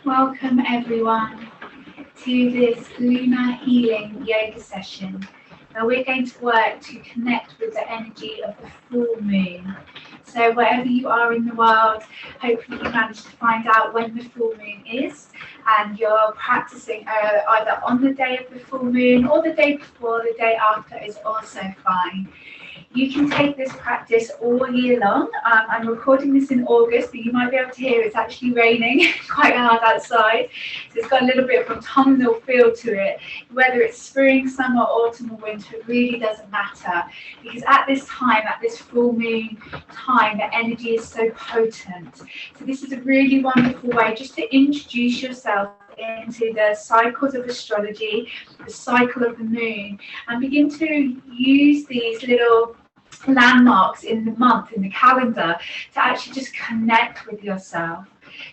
Welcome everyone to this lunar healing yoga session where we're going to work to connect with the energy of the full moon. So wherever you are in the world, hopefully you managed to find out when the full moon is, and you're practicing either on the day of the full moon or the day before. The day after is also fine. You can take this practice all year long. I'm recording this in August, but you might be able to hear it's actually raining quite hard outside. So it's got a little bit of autumnal feel to it. Whether it's spring, summer, autumn or winter, it really doesn't matter. Because at this time, at this full moon time, the energy is so potent. So this is a really wonderful way just to introduce yourself into the cycles of astrology, the cycle of the moon, and begin to use these little landmarks in the month, in the calendar, to actually just connect with yourself.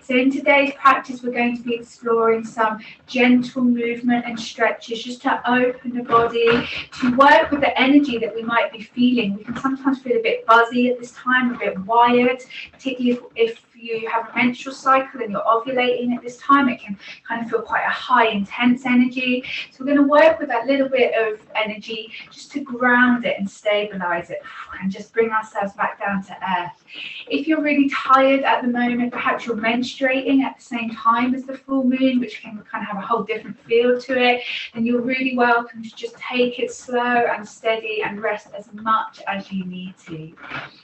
So in today's practice, we're going to be exploring some gentle movement and stretches just to open the body, to work with the energy that we might be feeling. We can sometimes feel a bit buzzy at this time, a bit wired, particularly if you have a menstrual cycle and you're ovulating at this time. It can kind of feel quite a high, intense energy. So we're going to work with that little bit of energy just to ground it and stabilize it and just bring ourselves back down to earth. If you're really tired at the moment, perhaps you're menstruating at the same time as the full moon, which can kind of have a whole different feel to it, then you're really welcome to just take it slow and steady and rest as much as you need to.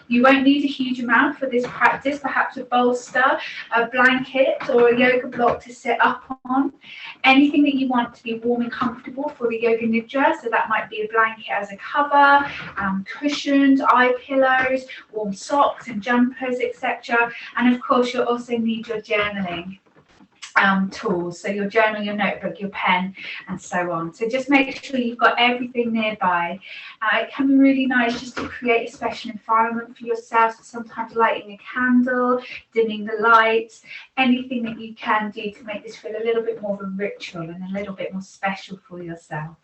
You won't need a huge amount for this practice, perhaps a bolster, a blanket or a yoga block to sit up on. Anything that you want to be warm and comfortable for the yoga nidra, so that might be a blanket as a cover, cushions, eye pillows, warm socks and jumpers, etc. And of course you'll also need your journaling tools, so your journal, your notebook, your pen and so on. So just make sure you've got everything nearby. It can be really nice just to create a special environment for yourself, so sometimes lighting a candle, dimming the lights, anything that you can do to make this feel a little bit more of a ritual and a little bit more special for yourself.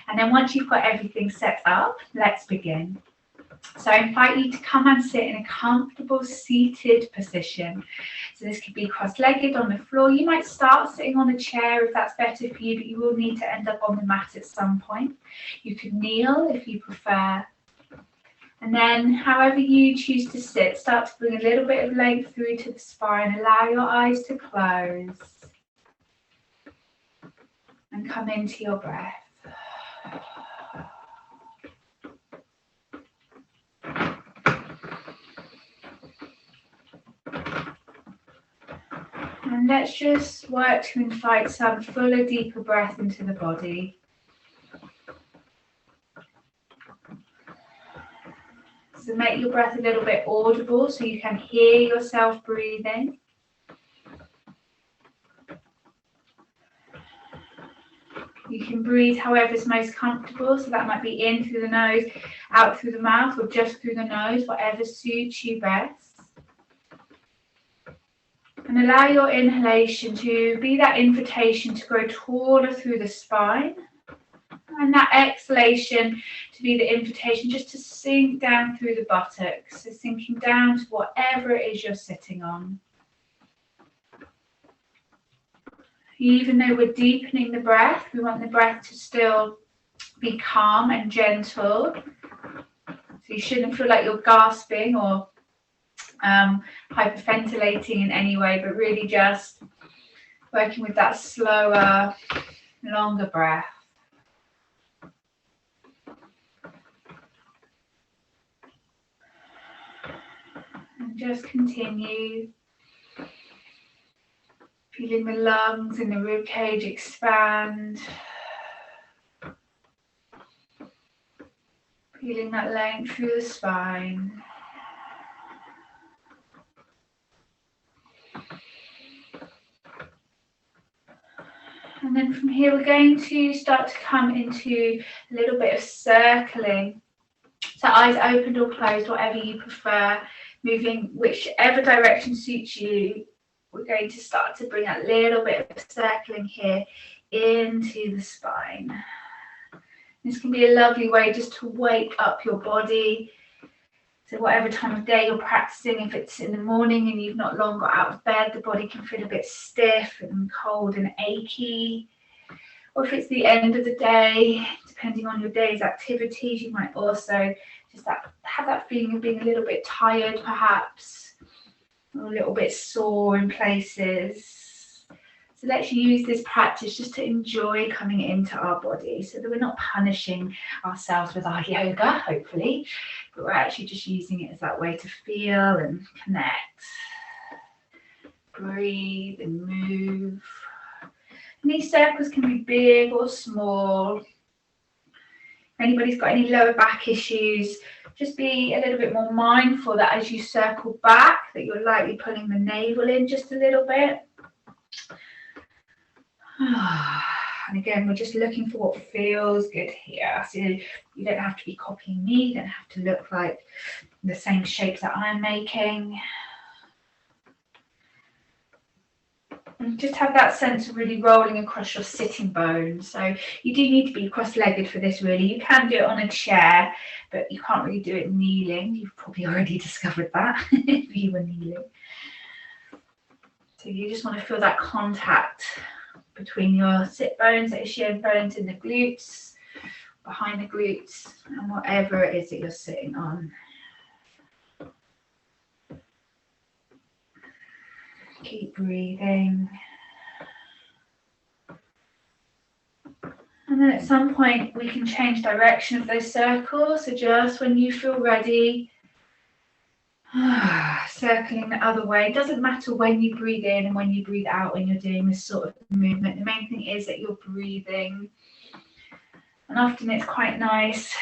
And then once you've got everything set up, let's begin. So I invite you to come and sit in a comfortable seated position. So this could be cross-legged on the floor. You might start sitting on a chair if that's better for you, but you will need to end up on the mat at some point. You could kneel if you prefer. And then however you choose to sit, start to bring a little bit of length through to the spine. Allow your eyes to close. And come into your breath. And let's just work to invite some fuller, deeper breath into the body. So make your breath a little bit audible so you can hear yourself breathing. You can breathe however is most comfortable, so that might be in through the nose, out through the mouth, or just through the nose, whatever suits you best. And allow your inhalation to be that invitation to grow taller through the spine. And that exhalation to be the invitation just to sink down through the buttocks. So sinking down to whatever it is you're sitting on. Even though we're deepening the breath, we want the breath to still be calm and gentle. So you shouldn't feel like you're gasping or hyperventilating in any way, but really just working with that slower, longer breath. And just continue feeling the lungs and the rib cage expand. Feeling that length through the spine. And then from here we're going to start to come into a little bit of circling. So eyes opened or closed, whatever you prefer, moving whichever direction suits you. We're going to start to bring a little bit of circling here into the spine. This can be a lovely way just to wake up your body, So whatever time of day you're practicing, if it's in the morning and you've not long got out of bed, the body can feel a bit stiff and cold and achy. Or if it's the end of the day, depending on your day's activities, you might also just have that feeling of being a little bit tired perhaps, or a little bit sore in places. So let's use this practice just to enjoy coming into our body so that we're not punishing ourselves with our yoga, hopefully, but we're actually just using it as that way to feel and connect. Breathe and move. And these circles can be big or small. If anybody's got any lower back issues, just be a little bit more mindful that as you circle back, that you're lightly pulling the navel in just a little bit. And again, we're just looking for what feels good here. So you don't have to be copying me, you don't have to look like the same shapes that I'm making. And just have that sense of really rolling across your sitting bones. So you do need to be cross-legged for this really. You can do it on a chair, but you can't really do it kneeling. You've probably already discovered that if you were kneeling. So you just want to feel that contact between your sit bones, the ischial bones in the glutes, behind the glutes, and whatever it is that you're sitting on. Keep breathing. And then at some point we can change direction of those circles. So just when you feel ready, circling the other way. It doesn't matter when you breathe in and when you breathe out when you're doing this sort of movement. The main thing is that you're breathing. And often it's quite nice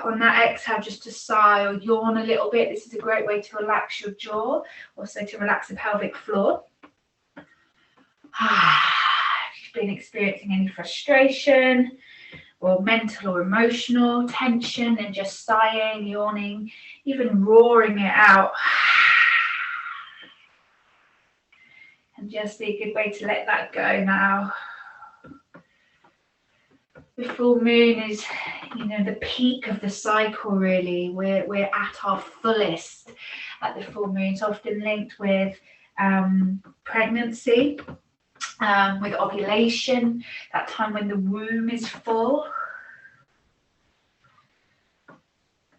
on that exhale just to sigh or yawn a little bit. This is a great way to relax your jaw, also to relax the pelvic floor. If you've been experiencing any frustration or mental or emotional tension, and just sighing, yawning, even roaring it out, and just be a good way to let that go now. The full moon is, the peak of the cycle really. We're at our fullest at the full moon. It's often linked with pregnancy, with ovulation, that time when the womb is full,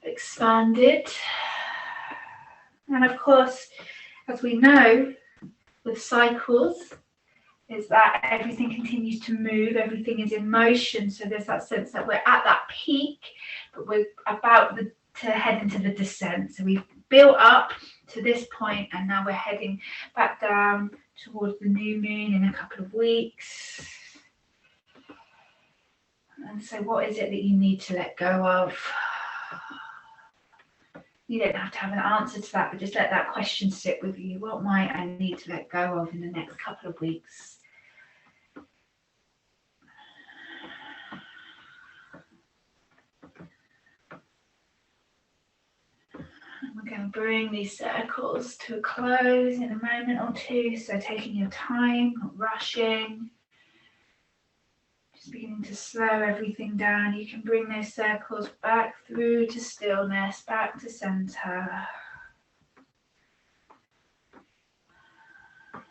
expanded. And of course, as we know, with cycles, is that everything continues to move, everything is in motion. So there's that sense that we're at that peak, but we're about to head into the descent. So we've built up to this point, and now we're heading back down towards the new moon in a couple of weeks. And so what is it that you need to let go of? You don't have to have an answer to that, but just let that question sit with you. What might I need to let go of in the next couple of weeks? We're going to bring these circles to a close in a moment or two. So taking your time, not rushing. Just beginning to slow everything down. You can bring those circles back through to stillness, back to center.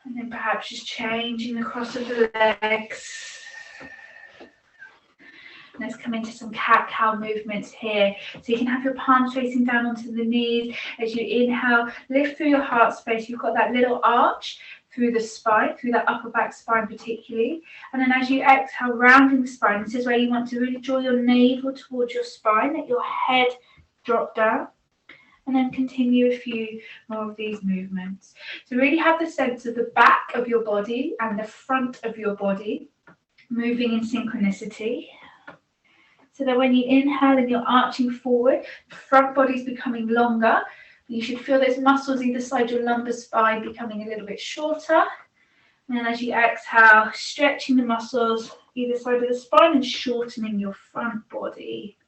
And then perhaps just changing the cross of the legs. Let's come into some cat-cow movements here. So you can have your palms facing down onto the knees. As you inhale, lift through your heart space. You've got that little arch through the spine, through that upper back spine particularly. And then as you exhale, rounding the spine. This is where you want to really draw your navel towards your spine, let your head drop down. And then continue a few more of these movements. So really have the sense of the back of your body and the front of your body moving in synchronicity. So that when you inhale and you're arching forward, the front body's becoming longer. You should feel those muscles either side your lumbar spine becoming a little bit shorter. And then as you exhale, stretching the muscles either side of the spine and shortening your front body.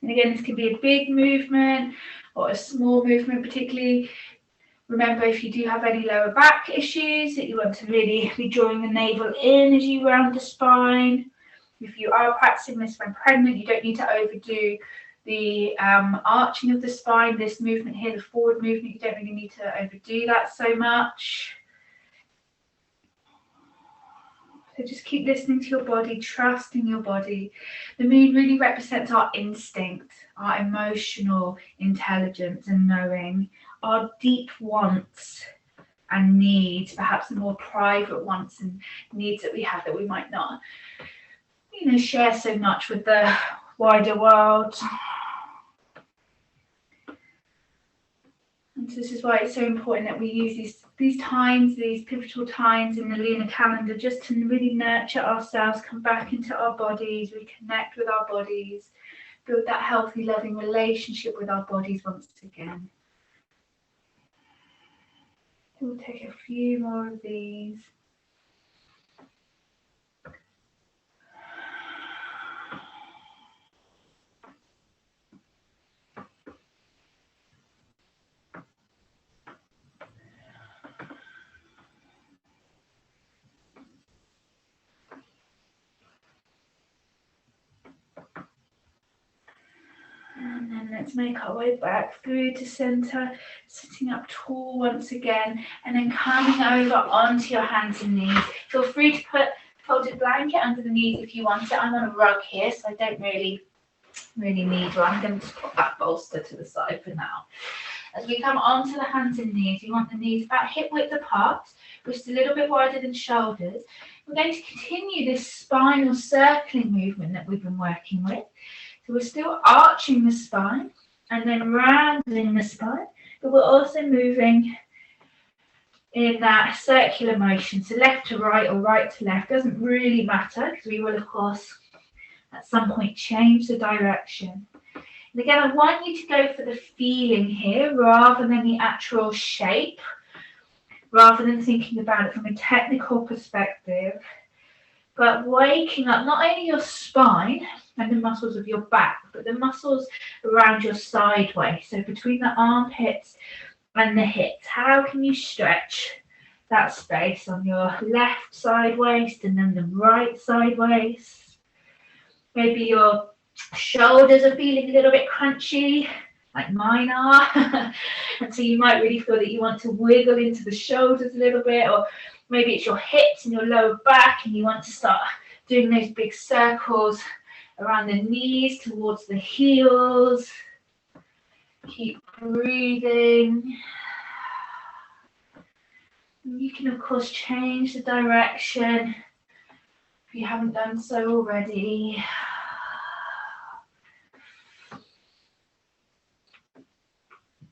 And again, this can be a big movement or a small movement, particularly Remember, if you do have any lower back issues, that you want to really be drawing the navel in as you round the spine. If you are practicing this when pregnant, you don't need to overdo the arching of the spine. This movement here, the forward movement, you don't really need to overdo that so much. So just keep listening to your body, trusting your body. The moon really represents our instinct, our emotional intelligence and knowing, our deep wants and needs, perhaps the more private wants and needs that we have that we might not, share so much with the wider world. And so this is why it's so important that we use these times, these pivotal times in the lunar calendar, just to really nurture ourselves, come back into our bodies, reconnect with our bodies, build that healthy, loving relationship with our bodies once again. We'll take a few more of these. And then let's make our way back through to center, sitting up tall once again, and then coming over onto your hands and knees. Feel free to put a folded blanket under the knees if you want it. I'm on a rug here, so I don't really need one. I'm going to just put that bolster to the side for now. As we come onto the hands and knees, you want the knees about hip width apart, which is a little bit wider than shoulders. We're going to continue this spinal circling movement that we've been working with. So we're still arching the spine and then rounding the spine, but we're also moving in that circular motion. So left to right or right to left doesn't really matter, because we will, of course, at some point change the direction. And again, I want you to go for the feeling here rather than the actual shape, rather than thinking about it from a technical perspective, but waking up not only your spine and the muscles of your back, but the muscles around your sideways. So between the armpits and the hips, how can you stretch that space on your left side waist and then the right side waist? Maybe your shoulders are feeling a little bit crunchy, like mine are. And so you might really feel that you want to wiggle into the shoulders a little bit, or maybe it's your hips and your lower back and you want to start doing those big circles around the knees towards the heels. Keep breathing. You can, of course, change the direction if you haven't done so already.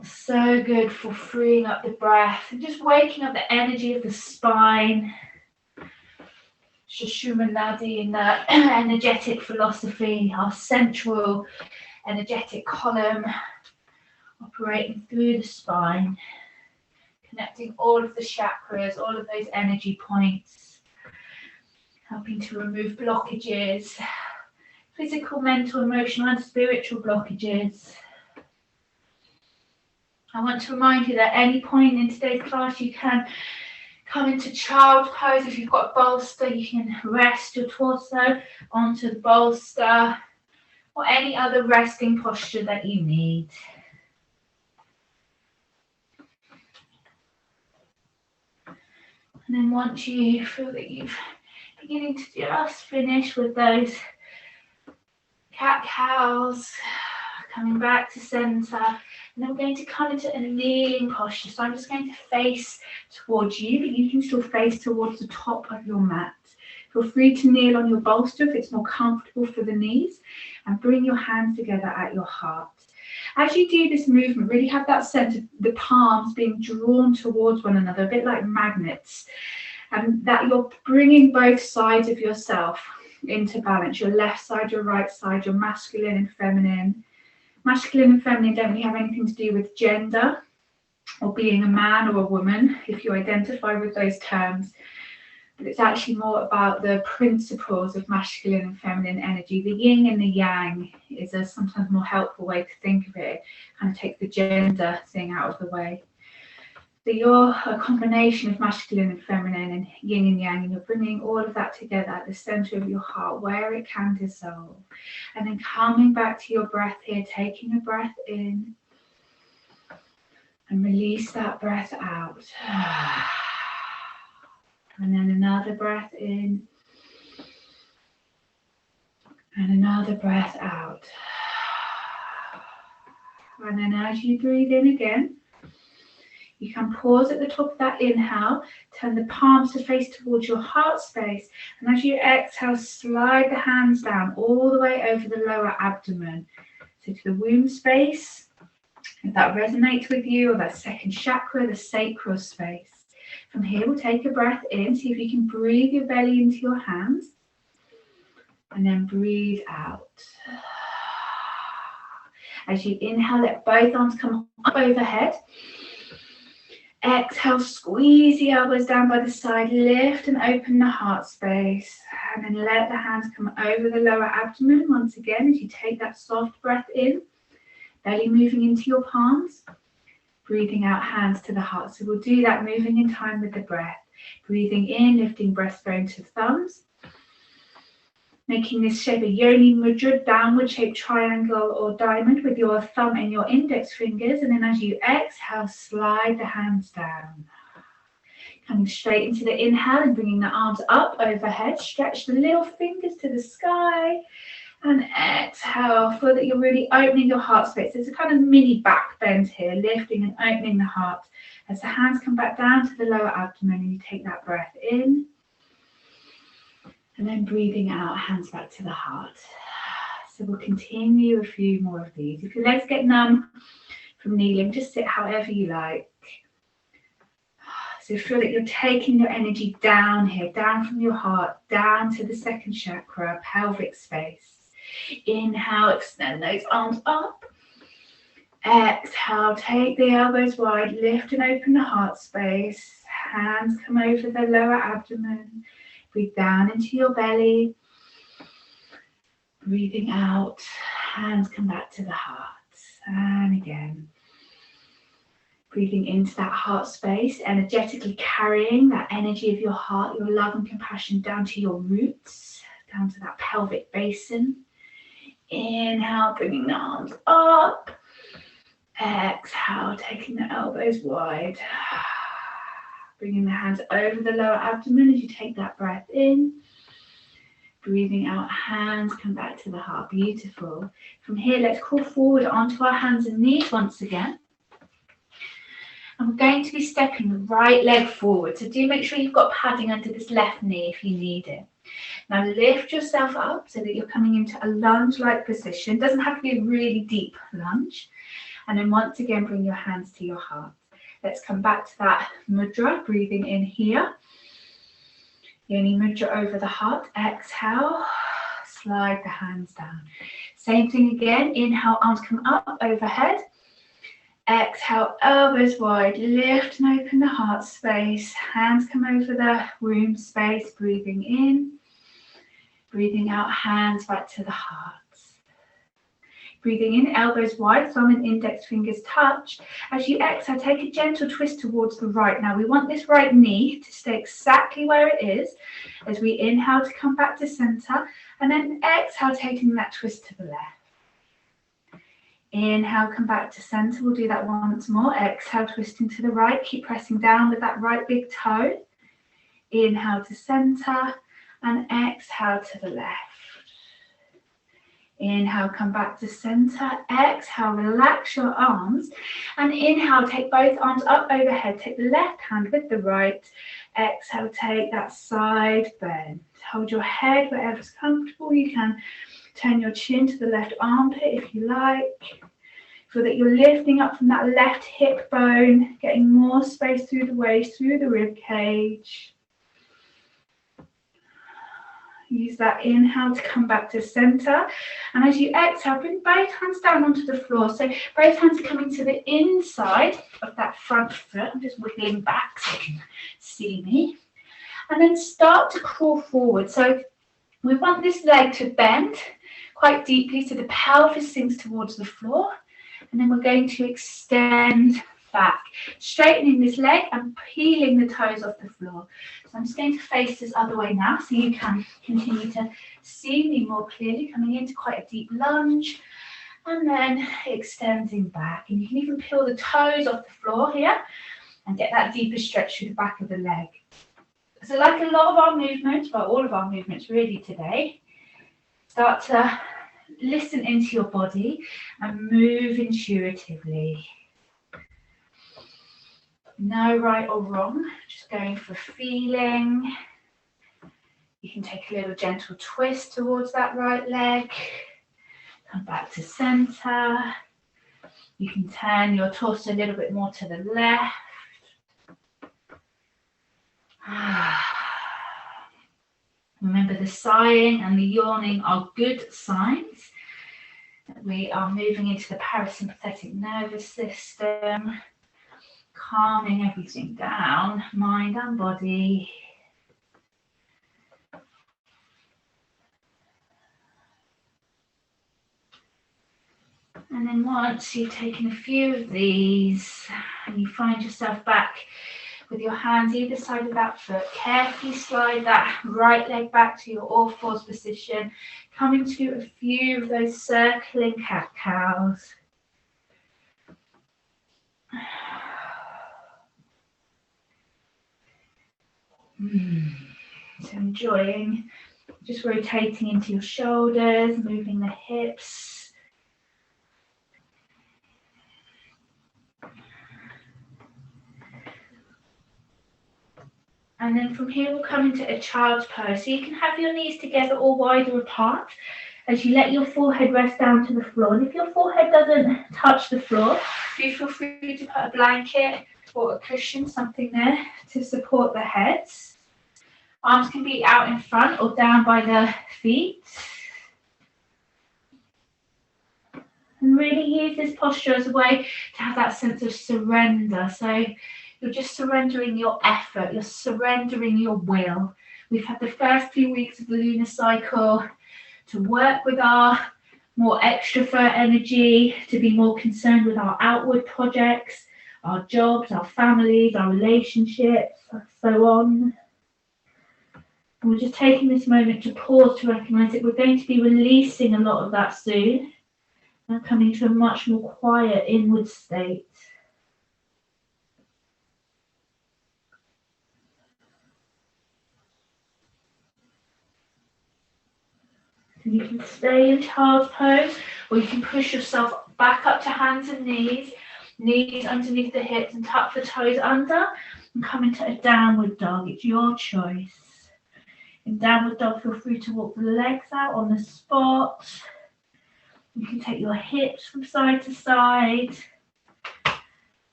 So good for freeing up the breath and just waking up the energy of the spine. Sushumna Nadi in the energetic philosophy, our central energetic column operating through the spine, connecting all of the chakras, all of those energy points, helping to remove blockages, physical, mental, emotional and spiritual blockages. I want to remind you that at any point in today's class you can come into child pose. If you've got a bolster, you can rest your torso onto the bolster, or any other resting posture that you need. And then once you feel that you've beginning to just finish with those cat-cows, coming back to center, and then we're going to come into a kneeling posture. So I'm just going to face towards you, but you can still face towards the top of your mat. Feel free to kneel on your bolster if it's more comfortable for the knees, and bring your hands together at your heart. As you do this movement, really have that sense of the palms being drawn towards one another, a bit like magnets, and that you're bringing both sides of yourself into balance, your left side, your right side, your masculine and feminine. Masculine and feminine don't really have anything to do with gender or being a man or a woman, if you identify with those terms. But it's actually more about the principles of masculine and feminine energy. The yin and the yang is a sometimes more helpful way to think of it. Kind of take the gender thing out of the way. So you're a combination of masculine and feminine and yin and yang, and you're bringing all of that together at the center of your heart where it can dissolve. And then coming back to your breath here, taking a breath in and release that breath out. And then another breath in and another breath out. And then as you breathe in again, you can pause at the top of that inhale, turn the palms to face towards your heart space, and as you exhale, slide the hands down all the way over the lower abdomen, so to the womb space, if that resonates with you, or that second chakra, the sacral space. From here, we'll take a breath in, see if you can breathe your belly into your hands, and then breathe out. As you inhale, let both arms come up overhead. Exhale, squeeze the elbows down by the side, lift and open the heart space, and then let the hands come over the lower abdomen once again as you take that soft breath in, belly moving into your palms, breathing out, hands to the heart. So we'll do that moving in time with the breath, breathing in, lifting breastbone to thumbs, making this shape a yoni mudra, downward shaped triangle or diamond with your thumb and your index fingers. And then as you exhale, slide the hands down. Coming straight into the inhale and bringing the arms up overhead. Stretch the little fingers to the sky. And exhale, feel that you're really opening your heart space. There's a kind of mini back bend here, lifting and opening the heart. As the hands come back down to the lower abdomen and you take that breath in. And then breathing out, hands back to the heart. So we'll continue a few more of these. If your legs get numb from kneeling, just sit however you like. So feel that you're taking your energy down here, down from your heart, down to the second chakra, pelvic space. Inhale, extend those arms up. Exhale, take the elbows wide, lift and open the heart space. Hands come over the lower abdomen. Breathe down into your belly. Breathing out, hands come back to the heart. And again. Breathing into that heart space, energetically carrying that energy of your heart, your love and compassion down to your roots, down to that pelvic basin. Inhale, bringing the arms up. Exhale, taking the elbows wide. Bringing the hands over the lower abdomen as you take that breath in. Breathing out, hands come back to the heart. Beautiful. From here, let's crawl forward onto our hands and knees once again. And we're going to be stepping the right leg forward. So do make sure you've got padding under this left knee if you need it. Now lift yourself up so that you're coming into a lunge-like position. It doesn't have to be a really deep lunge. And then once again, bring your hands to your heart. Let's come back to that mudra, breathing in here. Yoni mudra over the heart. Exhale, slide the hands down. Same thing again. Inhale, arms come up overhead. Exhale, elbows wide, lift and open the heart space. Hands come over the womb space, breathing in. Breathing out, hands back to the heart. Breathing in, elbows wide, thumb and index fingers touch. As you exhale, take a gentle twist towards the right. Now we want this right knee to stay exactly where it is as we inhale to come back to center, and then exhale, taking that twist to the left. Inhale, come back to center. We'll do that once more. Exhale, twisting to the right. Keep pressing down with that right big toe. Inhale to center and exhale to the left. Inhale, come back to center. Exhale, relax your arms. And inhale, take both arms up overhead. Take the left hand with the right. Exhale, take that side bend. Hold your head wherever's comfortable. You can turn your chin to the left armpit if you like. Feel that you're lifting up from that left hip bone, getting more space through the waist, through the rib cage. Use that inhale to come back to center. And as you exhale, bring both hands down onto the floor. So both hands are coming to the inside of that front foot. I'm just wiggling back so you can see me. And then start to crawl forward. So we want this leg to bend quite deeply so the pelvis sinks towards the floor. And then we're going to extend back. Straightening this leg and peeling the toes off the floor. So I'm just going to face this other way now so you can continue to see me more clearly, coming into quite a deep lunge and then extending back. And you can even peel the toes off the floor here and get that deeper stretch through the back of the leg. So like a lot of our movements, well, all of our movements really today, start to listen into your body and move intuitively. No right or wrong, just going for feeling. You can take a little gentle twist towards that right leg. Come back to center. You can turn your torso a little bit more to the left. Remember, the sighing and the yawning are good signs that we are moving into the parasympathetic nervous system, calming everything down, mind and body. And then once you've taken a few of these and you find yourself back with your hands either side of that foot, carefully slide that right leg back to your all fours position, coming to a few of those circling cat-cows. So enjoying just rotating into your shoulders, moving the hips. And then from here we'll come into a child's pose. So you can have your knees together or wider apart as you let your forehead rest down to the floor. And if your forehead doesn't touch the floor, do feel free to put a blanket or a cushion, something there to support the heads. Arms can be out in front or down by the feet. And really use this posture as a way to have that sense of surrender. So you're just surrendering your effort, you're surrendering your will. We've had the first few weeks of the lunar cycle to work with our more extrovert energy, to be more concerned with our outward projects, our jobs, our families, our relationships, and so on. And we're just taking this moment to pause to recognise that we're going to be releasing a lot of that soon and coming to a much more quiet inward state. And you can stay in child's pose, or you can push yourself back up to hands and knees, knees underneath the hips, and tuck the toes under and come into a downward dog. It's your choice. In downward dog, feel free to walk the legs out on the spot. You can take your hips from side to side,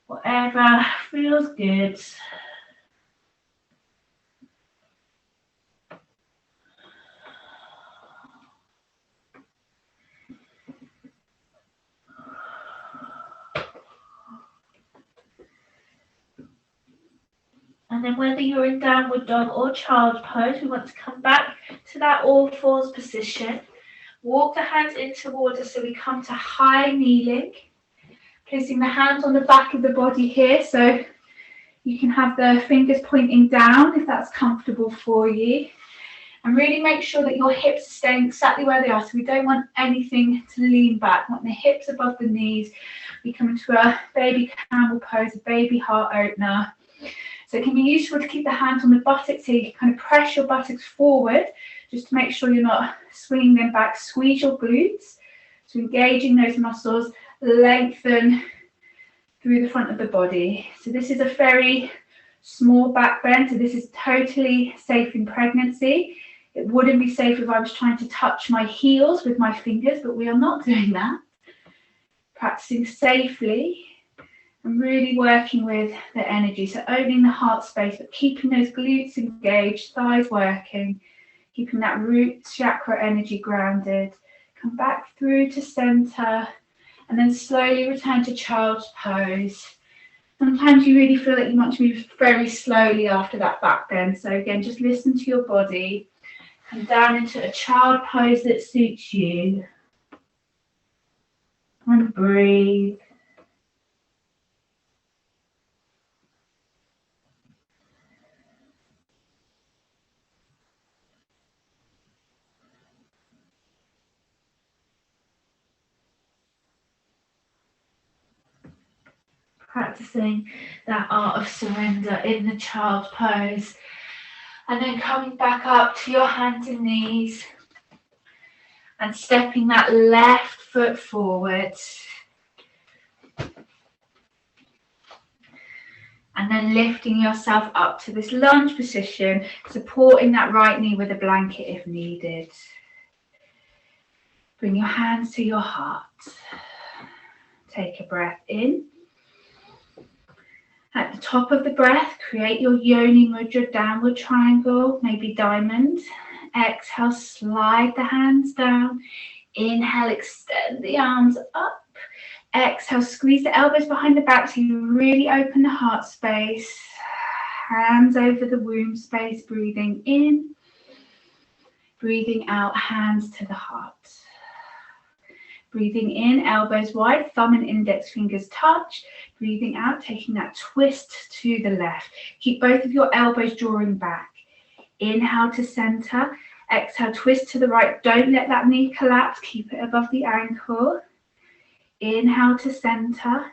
whatever feels good. And then whether you're in downward dog or child's pose, we want to come back to that all fours position. Walk the hands in towards us so we come to high kneeling. Placing the hands on the back of the body here, so you can have the fingers pointing down if that's comfortable for you. And really make sure that your hips are staying exactly where they are. So we don't want anything to lean back. We want the hips above the knees. We come into a baby camel pose, a baby heart opener. So it can be useful to keep the hands on the buttocks here. You kind of press your buttocks forward just to make sure you're not swinging them back. Squeeze your glutes. So engaging those muscles, lengthen through the front of the body. So this is a very small back bend. So this is totally safe in pregnancy. It wouldn't be safe if I was trying to touch my heels with my fingers, but we are not doing that. Practicing safely. And really working with the energy, so opening the heart space, but keeping those glutes engaged, thighs working, keeping that root chakra energy grounded. Come back through to center, and then slowly return to child's pose. Sometimes you really feel that you want to move very slowly after that back bend. So again, just listen to your body. Come down into a child pose that suits you. And breathe. Practicing that art of surrender in the child pose. And then coming back up to your hands and knees and stepping that left foot forward. And then lifting yourself up to this lunge position, supporting that right knee with a blanket if needed. Bring your hands to your heart. Take a breath in. At the top of the breath, create your yoni mudra, downward triangle, maybe diamond. Exhale, slide the hands down. Inhale, extend the arms up. Exhale, squeeze the elbows behind the back so you really open the heart space. Hands over the womb space, breathing in. Breathing out, hands to the heart. Breathing in, elbows wide, thumb and index fingers touch. Breathing out, taking that twist to the left. Keep both of your elbows drawing back. Inhale to center. Exhale, twist to the right. Don't let that knee collapse. Keep it above the ankle. Inhale to center.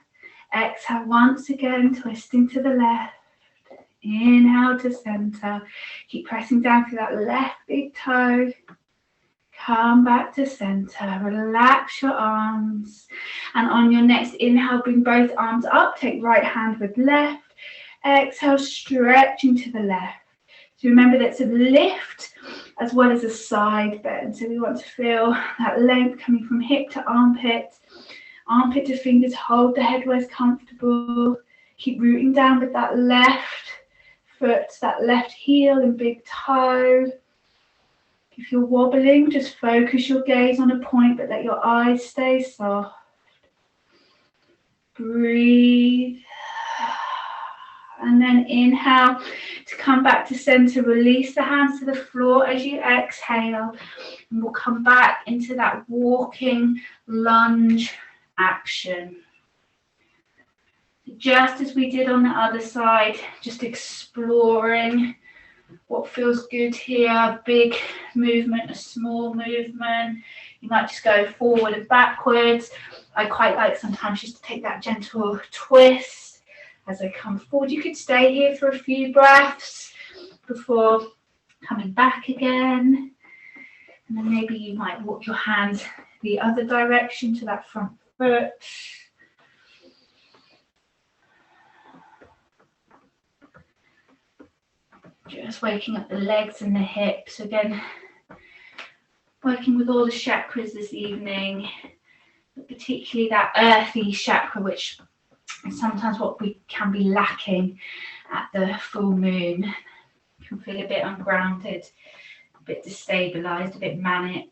Exhale once again, twisting to the left. Inhale to center. Keep pressing down through that left big toe. Come back to center. Relax your arms. And on your next inhale, bring both arms up. Take right hand with left. Exhale, stretching to the left. So remember that's a lift as well as a side bend. So we want to feel that length coming from hip to armpit. Armpit to fingers, hold the head where it's comfortable. Keep rooting down with that left foot, that left heel and big toe. If you're wobbling, just focus your gaze on a point, but let your eyes stay soft. Breathe. And then inhale to come back to center. Release the hands to the floor as you exhale. And we'll come back into that walking lunge action. Just as we did on the other side, just exploring what feels good here. A big movement, a small movement. You might just go forward and backwards. I quite like sometimes just to take that gentle twist as I come forward. You could stay here for a few breaths before coming back again. And then maybe you might walk your hands the other direction to that front foot. Just waking up the legs and the hips. Again, working with all the chakras this evening, but particularly that earthy chakra, which is sometimes what we can be lacking at the full moon. You can feel a bit ungrounded, a bit destabilised, a bit manic.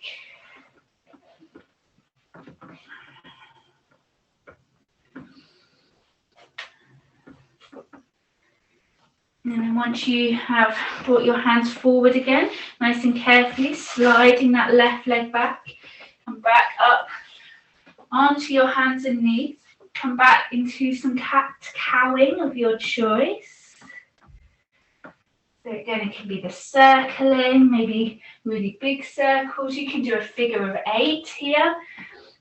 And then once you have brought your hands forward again, nice and carefully, sliding that left leg back, come back up onto your hands and knees, come back into some cat-cowing of your choice. So again, it can be the circling, maybe really big circles. You can do a figure of 8 here.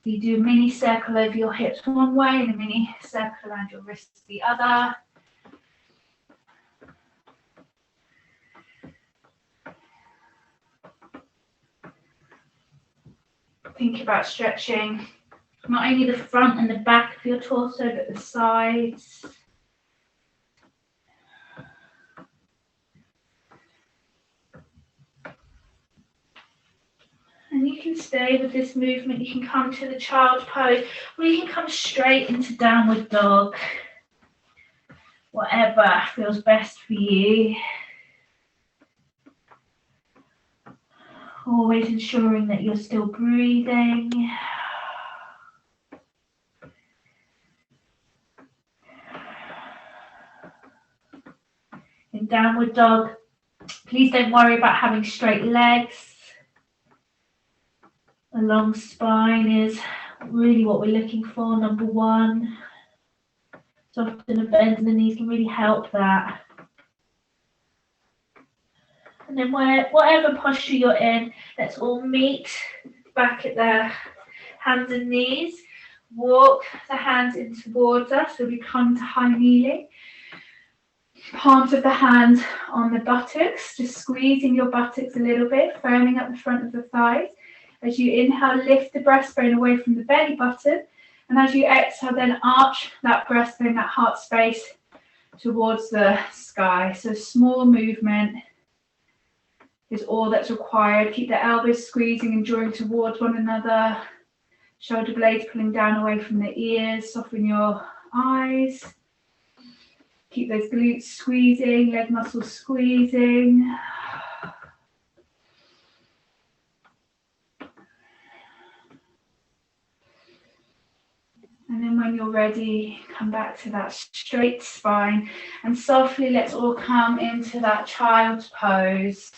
You do a mini circle over your hips one way and a mini circle around your wrists the other. Think about stretching not only the front and the back of your torso, but the sides. And you can stay with this movement. You can come to the child pose, or you can come straight into downward dog. Whatever feels best for you. Always ensuring that you're still breathing. In downward dog, please don't worry about having straight legs. A long spine is really what we're looking for, number one. So often a bend in the knees can really help that. And then whatever posture you're in, let's all meet back at the hands and knees. Walk the hands in towards us, so we come to high kneeling. Palms of the hands on the buttocks, just squeezing your buttocks a little bit, firming up the front of the thighs. As you inhale, lift the breastbone away from the belly button, and as you exhale, then arch that breastbone, that heart space towards the sky. So small movement is all that's required. Keep the elbows squeezing and drawing towards one another. Shoulder blades pulling down away from the ears. Soften your eyes. Keep those glutes squeezing, leg muscles squeezing. And then when you're ready, come back to that straight spine. And softly, let's all come into that child's pose.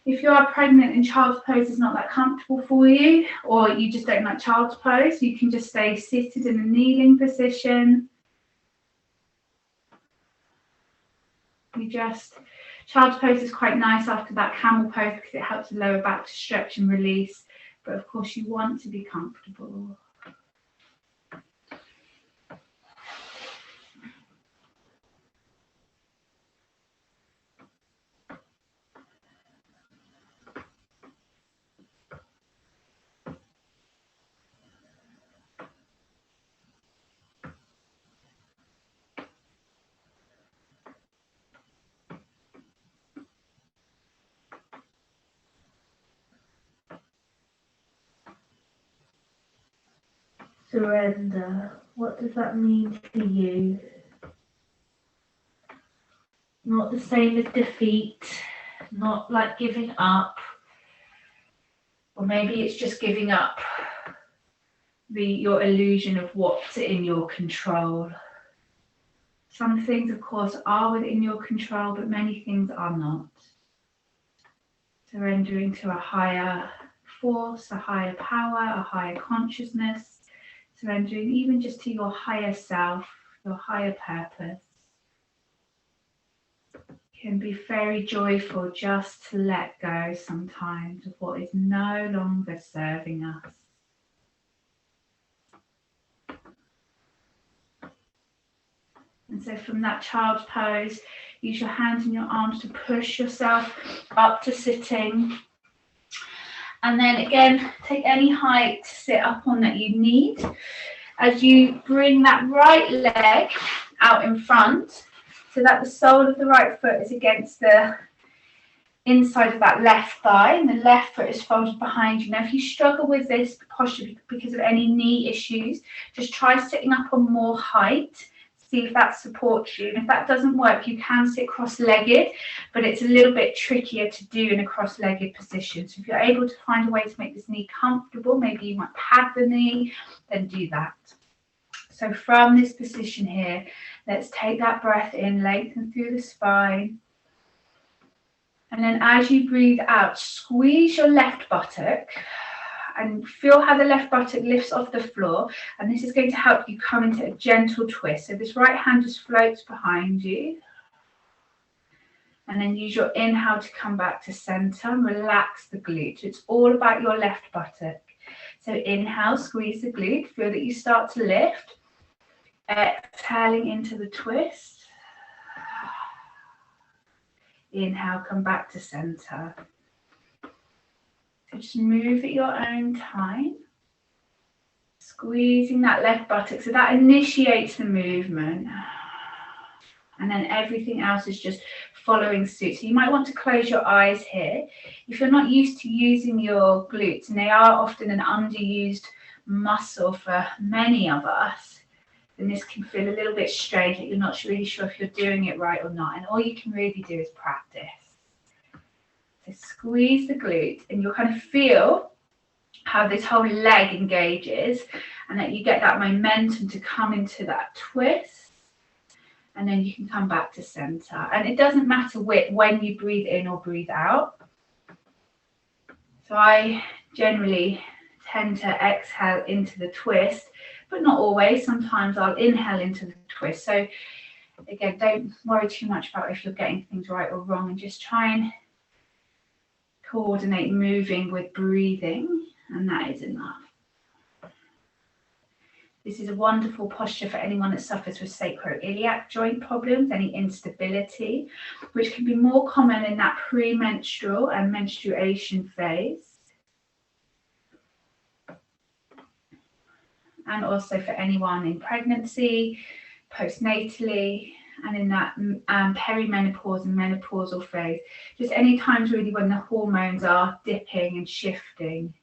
If you are pregnant and child's pose is not that comfortable for you, or you just don't like child's pose, you can just stay seated in a kneeling position. Child's pose is quite nice after that camel pose because it helps the lower back to stretch and release. But of course you want to be comfortable. Surrender. What does that mean for you? Not the same as defeat, not like giving up, or maybe it's just giving up your illusion of what's in your control. Some things, of course, are within your control, but many things are not. Surrendering to a higher force, a higher power, a higher consciousness. Surrendering even just to your higher self, your higher purpose. Can be very joyful just to let go sometimes of what is no longer serving us. And so from that child's pose, use your hands and your arms to push yourself up to sitting. And then again, take any height to sit up on that you need. As you bring that right leg out in front, so that the sole of the right foot is against the inside of that left thigh, and the left foot is folded behind you. Now, if you struggle with this posture because of any knee issues, just try sitting up on more height. See if that supports you. And if that doesn't work, you can sit cross-legged, but it's a little bit trickier to do in a cross-legged position. So if you're able to find a way to make this knee comfortable, maybe you might pad the knee, then do that. So from this position here, let's take that breath in, lengthen through the spine. And then as you breathe out, squeeze your left buttock and feel how the left buttock lifts off the floor. And this is going to help you come into a gentle twist. So this right hand just floats behind you. And then use your inhale to come back to center and relax the glute. It's all about your left buttock. So inhale, squeeze the glute, feel that you start to lift. Exhaling into the twist. Inhale, come back to center. So just move at your own time. Squeezing that left buttock. So that initiates the movement. And then everything else is just following suit. So you might want to close your eyes here. If you're not used to using your glutes, and they are often an underused muscle for many of us, then this can feel a little bit strange, that you're not really sure if you're doing it right or not. And all you can really do is practice. So squeeze the glute, and you'll kind of feel how this whole leg engages, and that you get that momentum to come into that twist. And then you can come back to center. And it doesn't matter when you breathe in or breathe out. So I generally tend to exhale into the twist, but not always. Sometimes I'll inhale into the twist. So again, don't worry too much about if you're getting things right or wrong, and just try and coordinate moving with breathing, and that is enough. This is a wonderful posture for anyone that suffers with sacroiliac joint problems, any instability, which can be more common in that premenstrual and menstruation phase. And also for anyone in pregnancy, postnatally, and in that perimenopause and menopausal phase. Just any times really when the hormones are dipping and shifting.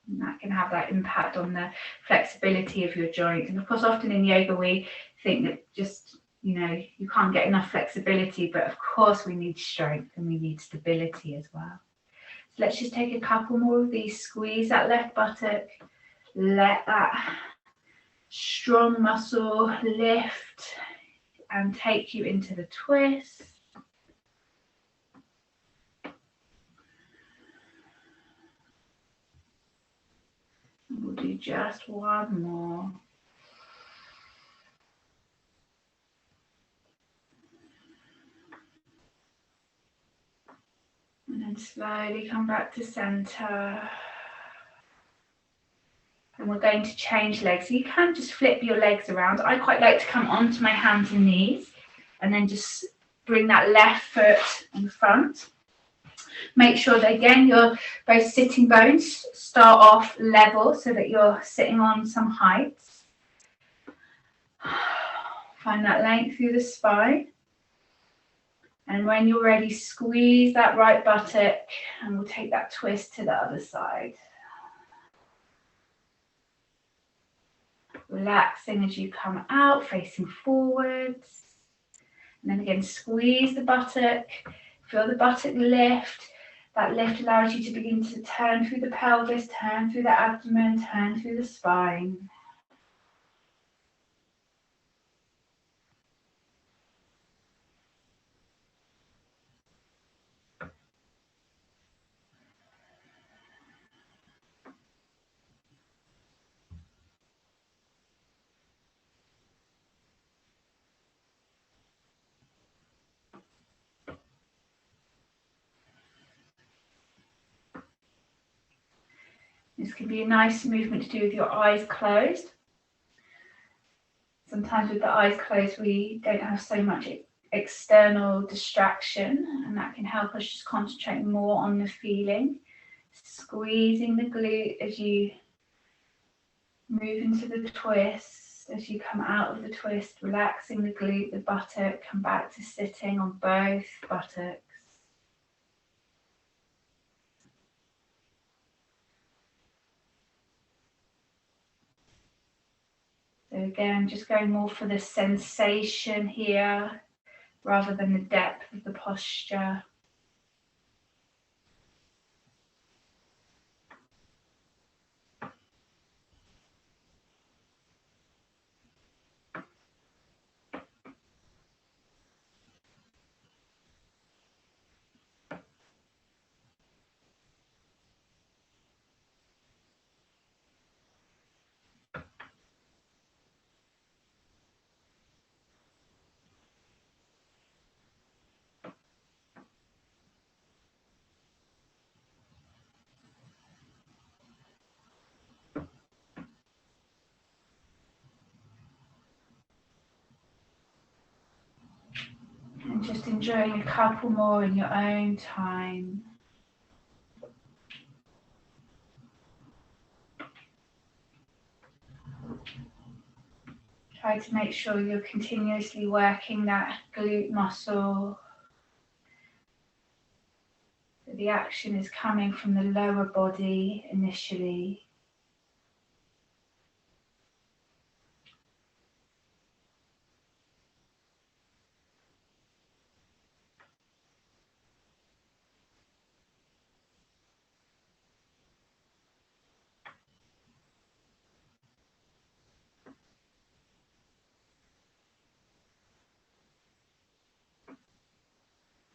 And that can have that impact on the flexibility of your joints. And of course, often in yoga, we think that just, you know, you can't get enough flexibility, but of course we need strength and we need stability as well. So let's just take a couple more of these. Squeeze that left buttock. Let that strong muscle lift and take you into the twist. And we'll do just one more. And then slowly come back to center. And we're going to change legs. So you can just flip your legs around. I quite like to come onto my hands and knees and then just bring that left foot in front. Make sure that, again, your both sitting bones start off level so that you're sitting on some height. Find that length through the spine. And when you're ready, squeeze that right buttock and we'll take that twist to the other side. Relaxing as you come out, facing forwards. And then again, squeeze the buttock. Feel the buttock lift. That lift allows you to begin to turn through the pelvis, turn through the abdomen, turn through the spine. This can be a nice movement to do with your eyes closed. Sometimes with the eyes closed, we don't have so much external distraction, and that can help us just concentrate more on the feeling. Squeezing the glute as you move into the twist, as you come out of the twist, relaxing the glute, the buttock, come back to sitting on both buttocks. So again, just going more for the sensation here rather than the depth of the posture. And just enjoying a couple more in your own time. Try to make sure you're continuously working that glute muscle. So the action is coming from the lower body initially.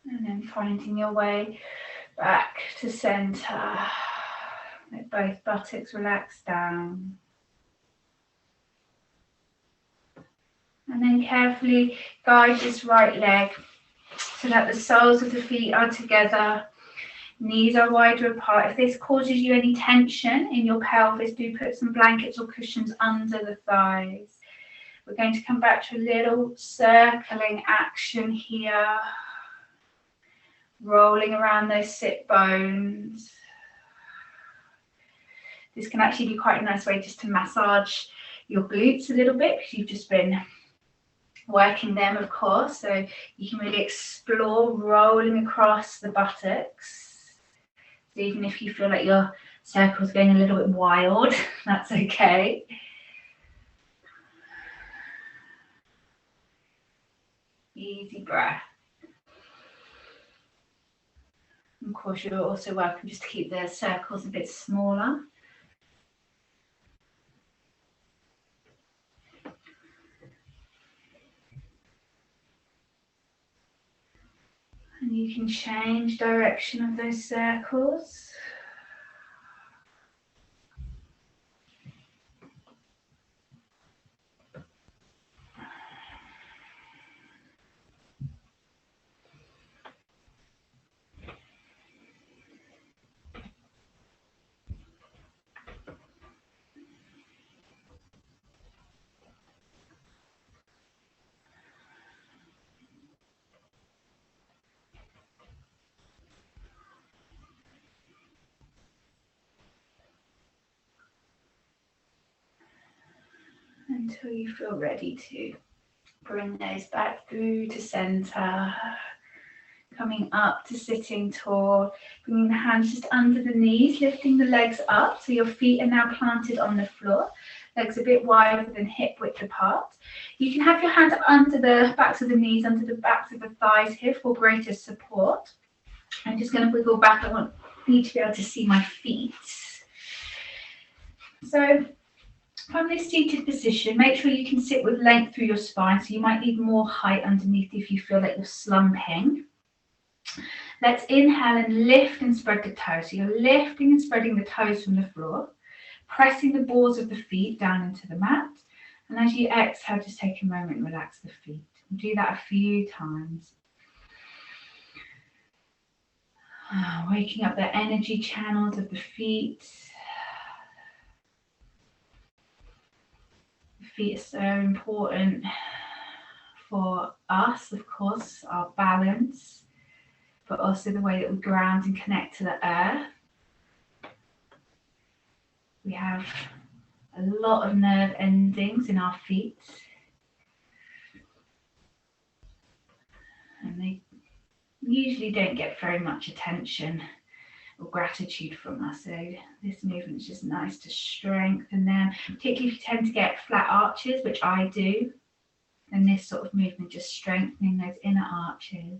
And then finding your way back to center. Let both buttocks relax down. And then carefully guide this right leg so that the soles of the feet are together. Knees are wider apart. If this causes you any tension in your pelvis, do put some blankets or cushions under the thighs. We're going to come back to a little circling action here. Rolling around those sit bones. This can actually be quite a nice way just to massage your glutes a little bit, because you've just been working them, of course. So you can really explore rolling across the buttocks. So even if you feel like your circle's going a little bit wild, that's okay. Easy breath. Of course, you're also welcome just to keep the circles a bit smaller. And you can change direction of those circles. Until you feel ready to bring those back through to center, coming up to sitting tall, bringing the hands just under the knees, lifting the legs up so your feet are now planted on the floor, legs a bit wider than hip width apart. You can have your hands under the backs of the knees, under the backs of the thighs here for greater support. I'm just going to wiggle back. I want you to be able to see my feet. So from this seated position, make sure you can sit with length through your spine. So you might need more height underneath if you feel like you're slumping. Let's inhale and lift and spread the toes. So you're lifting and spreading the toes from the floor, pressing the balls of the feet down into the mat. And as you exhale, just take a moment and relax the feet. Do that a few times. Waking up the energy channels of the feet. Feet are so important for us, of course, our balance, but also the way that we ground and connect to the earth. We have a lot of nerve endings in our feet, and they usually don't get very much attention or gratitude from us. So this movement is just nice to strengthen them, particularly if you tend to get flat arches, which I do. And this sort of movement just strengthening those inner arches.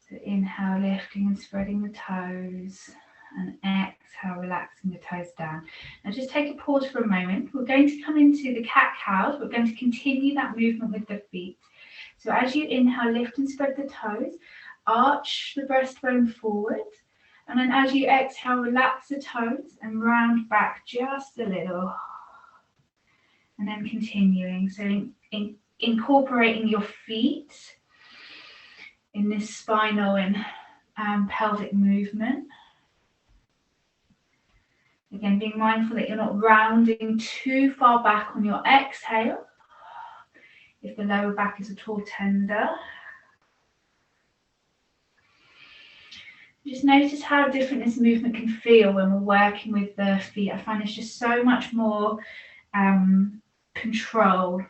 So inhale, lifting and spreading the toes, and exhale, relaxing the toes down. Now just take a pause for a moment. We're going to come into the cat-cows. We're going to continue that movement with the feet. So as you inhale, lift and spread the toes, arch the breastbone forward, and then as you exhale, relax the toes and round back just a little. And then continuing, so incorporating your feet in this spinal and pelvic movement. Again, being mindful that you're not rounding too far back on your exhale, if the lower back is at all tender. Just notice how different this movement can feel when we're working with the feet. I find it's just so much more control.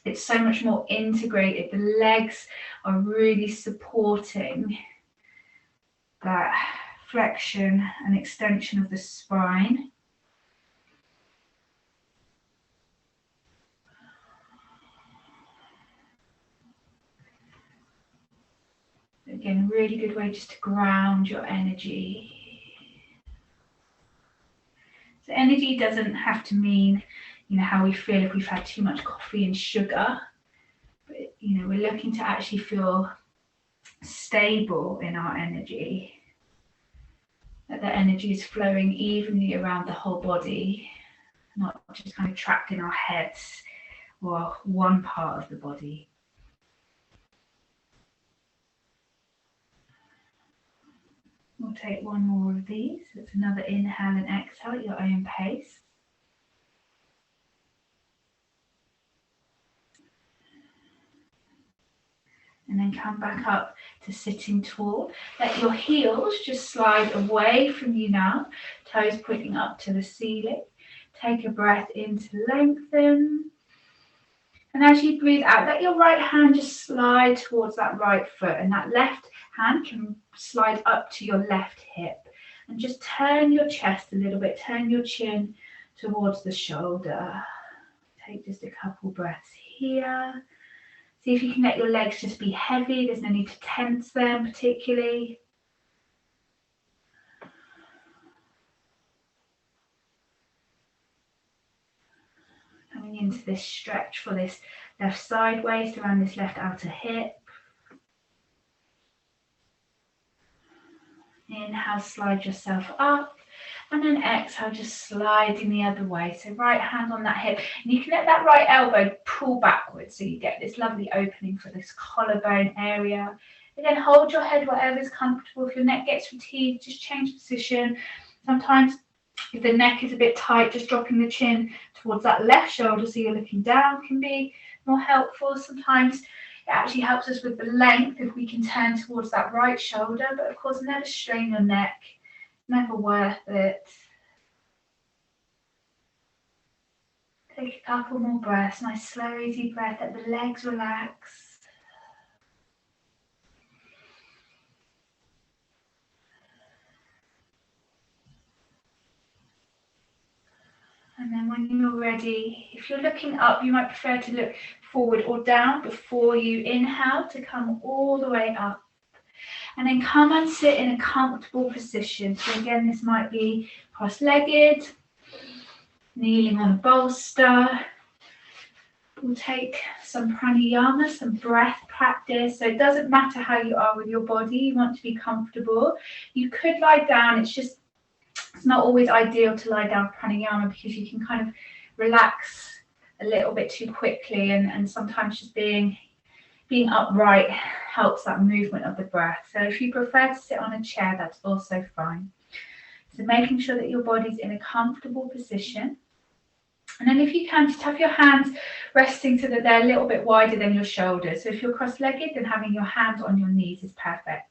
It's so much more integrated. The legs are really supporting that flexion and extension of the spine. Again, really good way just to ground your energy. So energy doesn't have to mean, how we feel if we've had too much coffee and sugar. But, we're looking to actually feel stable in our energy. That the energy is flowing evenly around the whole body, not just kind of trapped in our heads or one part of the body. We'll take one more of these. It's another inhale and exhale at your own pace. And then come back up to sitting tall. Let your heels just slide away from you now, toes pointing up to the ceiling. Take a breath in to lengthen. And as you breathe out, let your right hand just slide towards that right foot, and that left hand can slide up to your left hip. And just turn your chest a little bit, turn your chin towards the shoulder. Take just a couple breaths here. See if you can let your legs just be heavy. There's no need to tense them particularly. Coming into this stretch for this left side waist around this left outer hip. Inhale, slide yourself up. And then exhale, just sliding the other way. So right hand on that hip. And you can let that right elbow pull backwards so you get this lovely opening for this collarbone area. Again, hold your head whatever is comfortable. If your neck gets fatigued, just change position. Sometimes if the neck is a bit tight, just dropping the chin towards that left shoulder so you're looking down can be more helpful. Sometimes it actually helps us with the length if we can turn towards that right shoulder. But of course, never strain your neck. Never worth it. Take a couple more breaths. Nice slow, easy breath. Let the legs relax. And then when you're ready, if you're looking up, you might prefer to look forward or down before you inhale to come all the way up. And then come and sit in a comfortable position. So again, this might be cross-legged, kneeling on a bolster. We'll take some pranayama, some breath practice. So it doesn't matter how you are with your body. You want to be comfortable. You could lie down. It's not always ideal to lie down pranayama because you can kind of relax a little bit too quickly, and sometimes just being upright helps that movement of the breath. So if you prefer to sit on a chair, that's also fine. So making sure that your body's in a comfortable position. And then if you can, just have your hands resting so that they're a little bit wider than your shoulders. So if you're cross-legged, then having your hands on your knees is perfect.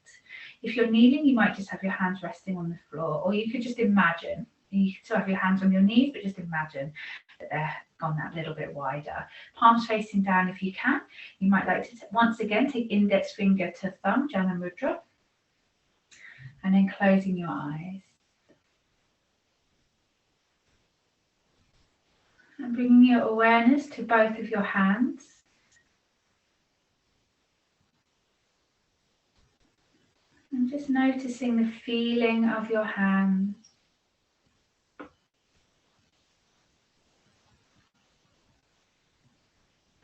If you're kneeling, you might just have your hands resting on the floor, or you could just imagine. You could still have your hands on your knees, but just imagine that they're gone that little bit wider. Palms facing down if you can. You might like to, once again, take index finger to thumb, Jana Mudra, and then closing your eyes. And bringing your awareness to both of your hands. And just noticing the feeling of your hands.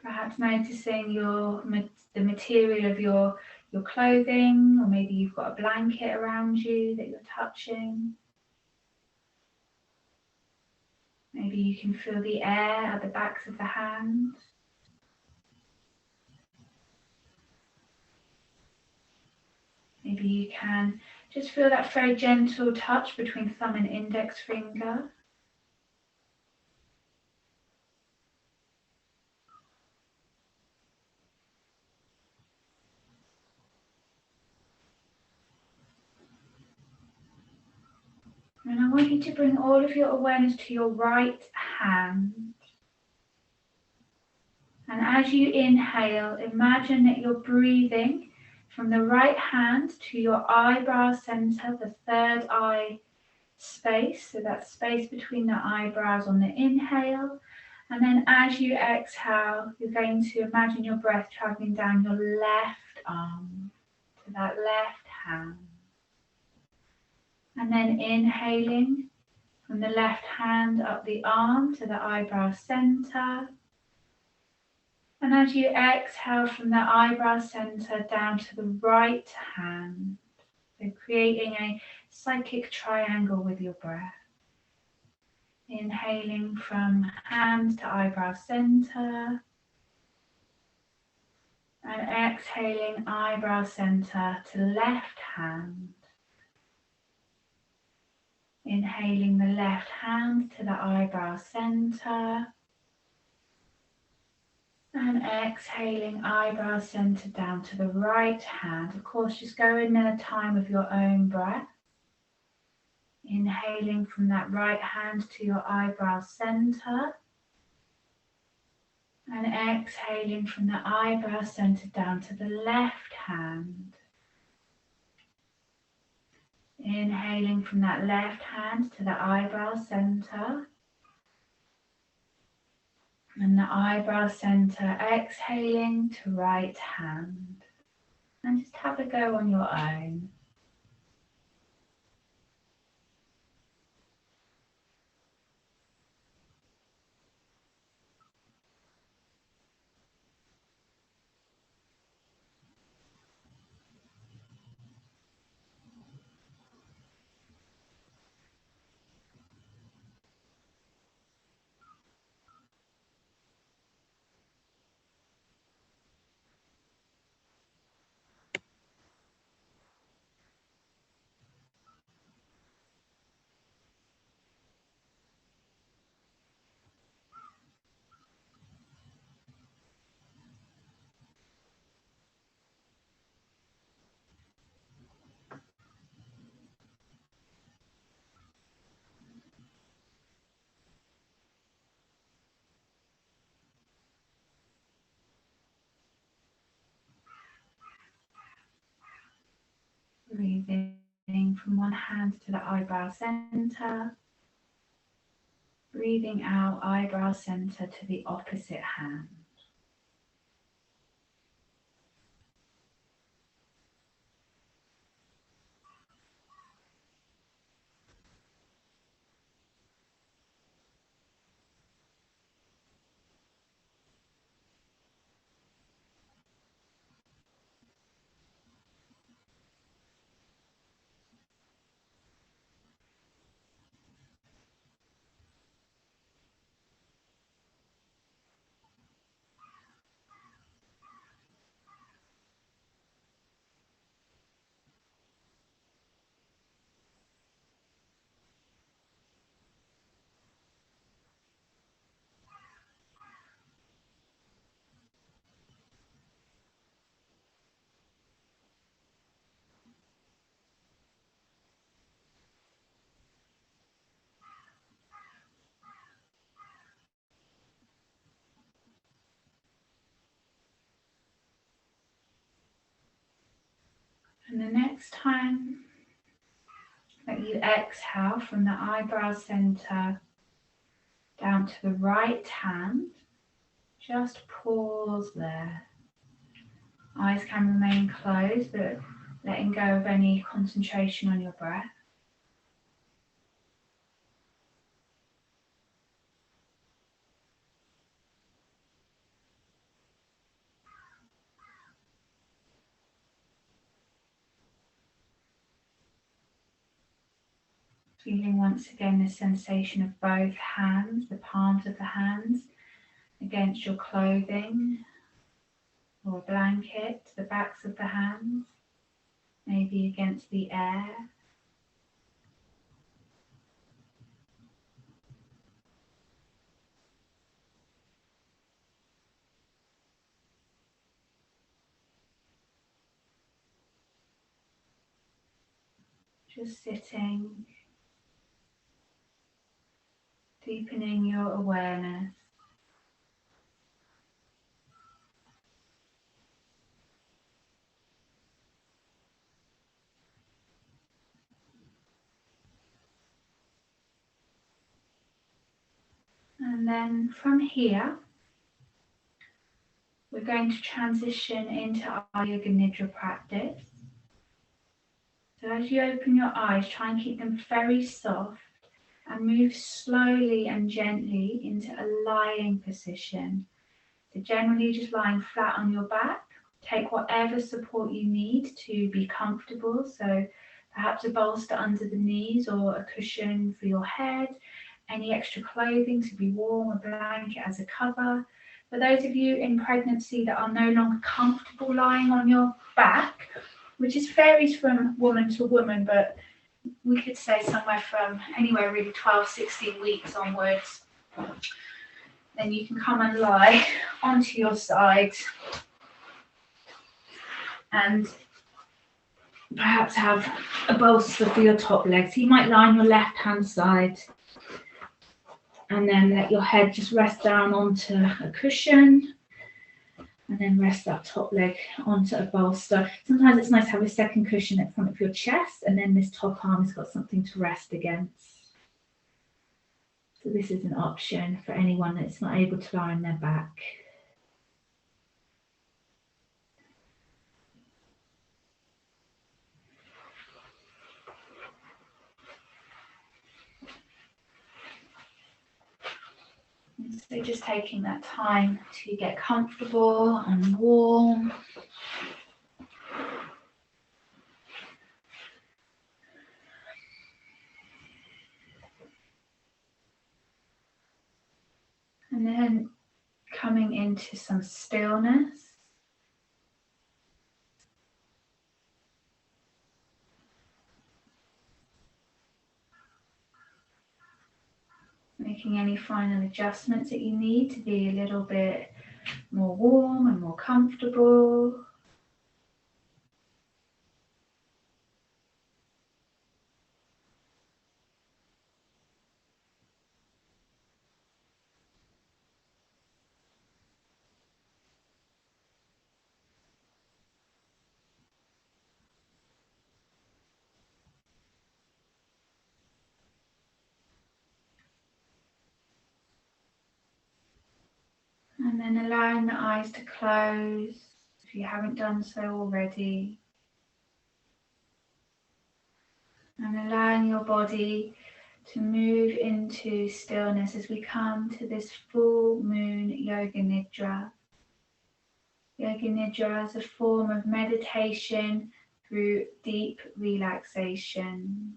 Perhaps noticing the material of your clothing, or maybe you've got a blanket around you that you're touching. Maybe you can feel the air at the backs of the hands. Maybe you can just feel that very gentle touch between thumb and index finger. And I want you to bring all of your awareness to your right hand. And as you inhale, imagine that you're breathing from the right hand to your eyebrow center, the third eye space. So that space between the eyebrows on the inhale. And then as you exhale, you're going to imagine your breath traveling down your left arm to that left hand. And then inhaling from the left hand up the arm to the eyebrow center. And as you exhale from the eyebrow center down to the right hand, so creating a psychic triangle with your breath. Inhaling from hand to eyebrow center. And exhaling eyebrow center to left hand. Inhaling the left hand to the eyebrow center. And exhaling eyebrow center down to the right hand. Of course, just go in a time of your own breath. Inhaling from that right hand to your eyebrow center. And exhaling from the eyebrow center down to the left hand. Inhaling from that left hand to the eyebrow center. And the eyebrow center, exhaling to right hand. And just have a go on your own. Breathing from one hand to the eyebrow center. Breathing out eyebrow center to the opposite hand. And the next time that you exhale from the eyebrow center down to the right hand, just pause there. Eyes can remain closed, but letting go of any concentration on your breath. Feeling once again the sensation of both hands, the palms of the hands against your clothing or a blanket, the backs of the hands, maybe against the air. Just sitting, deepening your awareness. And then from here, we're going to transition into our yoga nidra practice. So as you open your eyes, try and keep them very soft and move slowly and gently into a lying position. So generally just lying flat on your back. Take whatever support you need to be comfortable. So perhaps a bolster under the knees or a cushion for your head. Any extra clothing to be warm, a blanket as a cover. For those of you in pregnancy that are no longer comfortable lying on your back, which varies from woman to woman, but we could say somewhere from anywhere really 12, 16 weeks onwards. Then you can come and lie onto your side and perhaps have a bolster for your top leg. So you might lie on your left hand side and then let your head just rest down onto a cushion and then rest that top leg onto a bolster. Sometimes it's nice to have a second cushion in front of your chest and then this top arm has got something to rest against. So this is an option for anyone that's not able to lie on their back. So just taking that time to get comfortable and warm. And then coming into some stillness. Making any final adjustments that you need to be a little bit more warm and more comfortable. And then allowing the eyes to close if you haven't done so already. And allowing your body to move into stillness as we come to this full moon yoga nidra. Yoga nidra is a form of meditation through deep relaxation.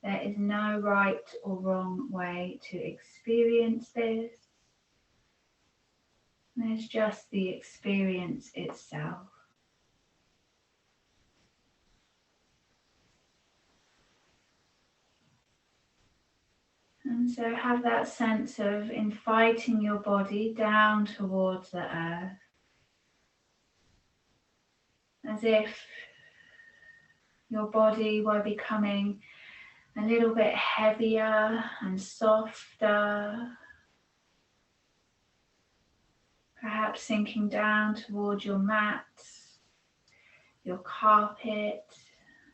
There is no right or wrong way to experience this. There's just the experience itself. And so have that sense of inviting your body down towards the earth, as if your body were becoming a little bit heavier and softer, perhaps sinking down towards your mat, your carpet,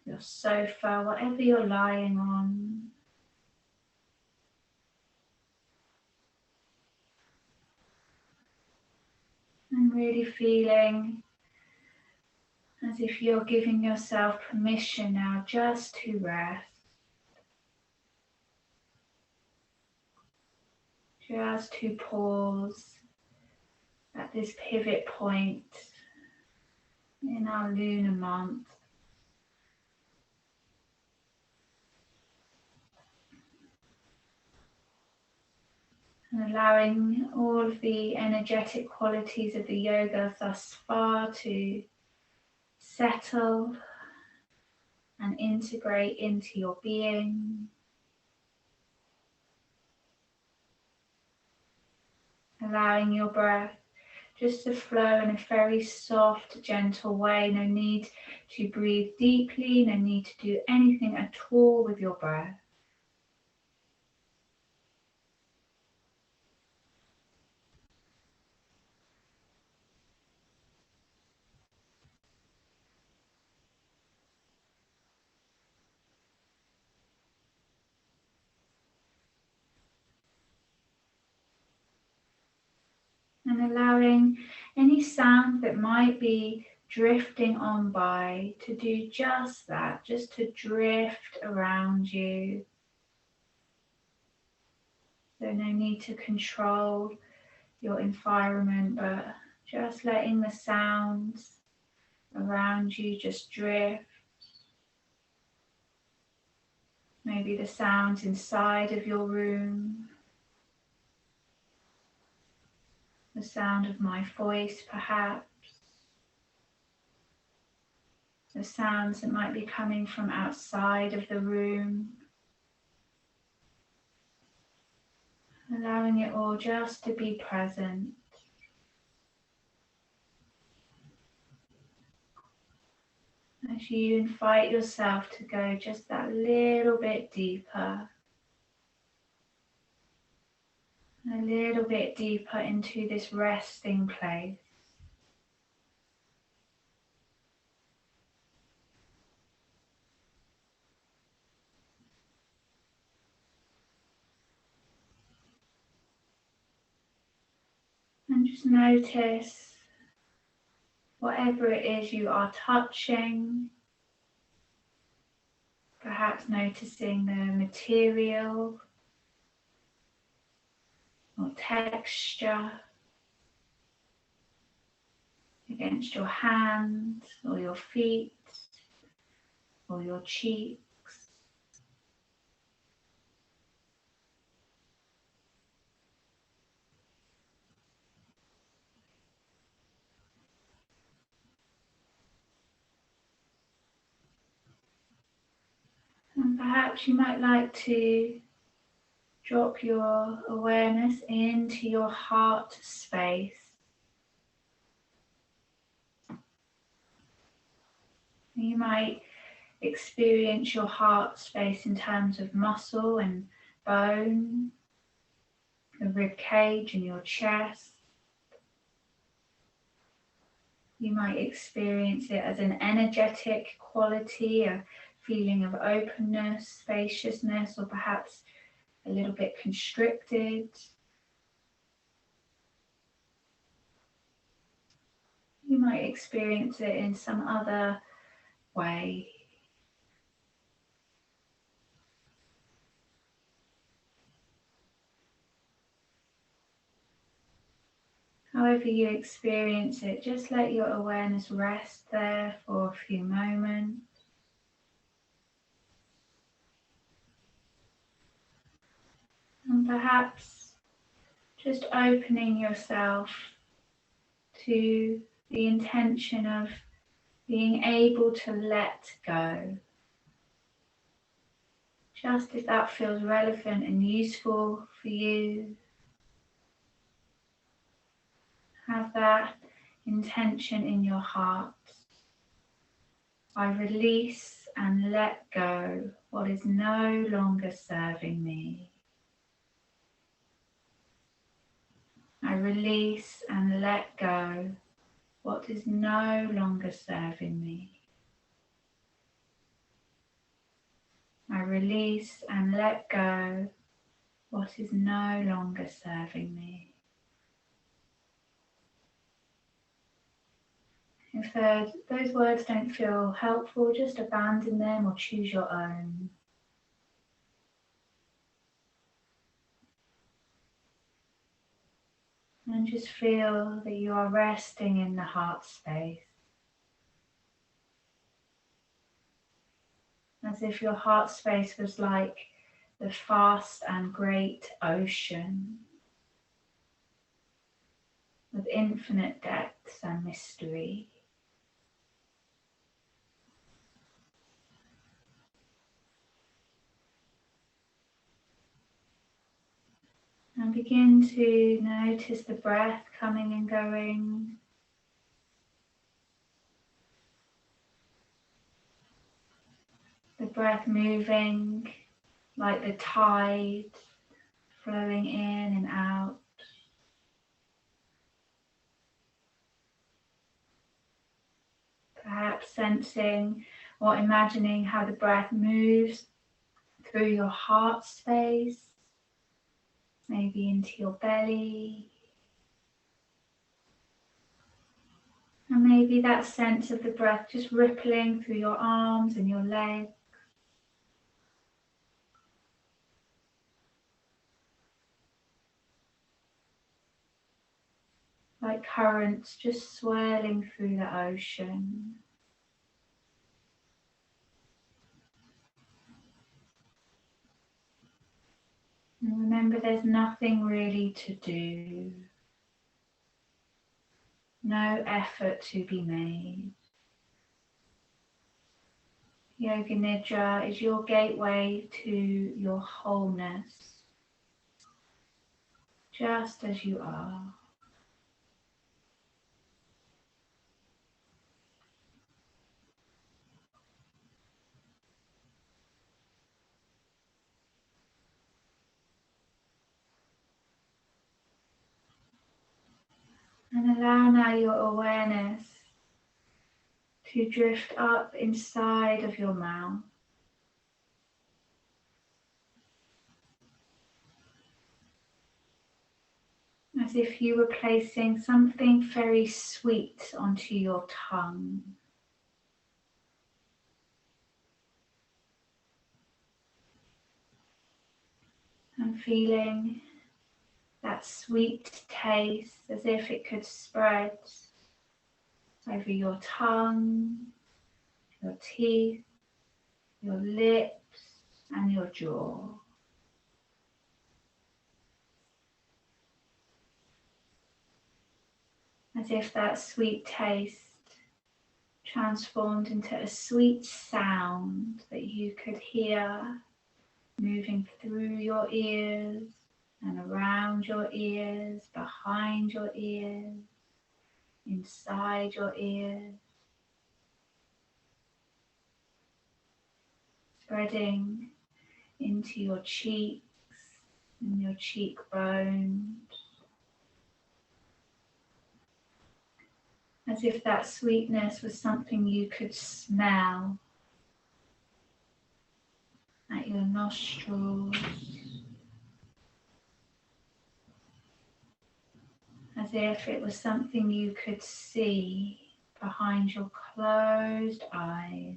your sofa, whatever you're lying on. And really feeling as if you're giving yourself permission now just to rest. Just to pause at this pivot point in our lunar month. And allowing all of the energetic qualities of the yoga thus far to settle and integrate into your being. Allowing your breath just to flow in a very soft, gentle way. No need to breathe deeply, no need to do anything at all with your breath. And allowing any sound that might be drifting on by to do just that, just to drift around you. So no need to control your environment, but just letting the sounds around you just drift. Maybe the sounds inside of your room, the sound of my voice perhaps, the sounds that might be coming from outside of the room, allowing it all just to be present. As you invite yourself to go just that little bit deeper, a little bit deeper into this resting place. And just notice whatever it is you are touching, perhaps noticing the material or texture against your hands or your feet or your cheeks. And perhaps you might like to drop your awareness into your heart space. You might experience your heart space in terms of muscle and bone, the rib cage and your chest. You might experience it as an energetic quality, a feeling of openness, spaciousness, or perhaps a little bit constricted. You might experience it in some other way. However you experience it, just let your awareness rest there for a few moments. And perhaps just opening yourself to the intention of being able to let go. Just if that feels relevant and useful for you, have that intention in your heart. I release and let go what is no longer serving me. I release and let go what is no longer serving me. I release and let go what is no longer serving me. If those words don't feel helpful, just abandon them or choose your own. And just feel that you are resting in the heart space. As if your heart space was like the vast and great ocean with infinite depths and mystery. And begin to notice the breath coming and going. The breath moving like the tide, flowing in and out. Perhaps sensing or imagining how the breath moves through your heart space, maybe into your belly. And maybe that sense of the breath just rippling through your arms and your legs. Like currents just swirling through the ocean. And remember, there's nothing really to do. No effort to be made. Yoga Nidra is your gateway to your wholeness, just as you are. And allow now your awareness to drift up inside of your mouth, as if you were placing something very sweet onto your tongue. And feeling that sweet taste as if it could spread over your tongue, your teeth, your lips, and your jaw. As if that sweet taste transformed into a sweet sound that you could hear moving through your ears and around your ears, behind your ears, inside your ears, spreading into your cheeks and your cheekbones, as if that sweetness was something you could smell at your nostrils, as if it was something you could see behind your closed eyes.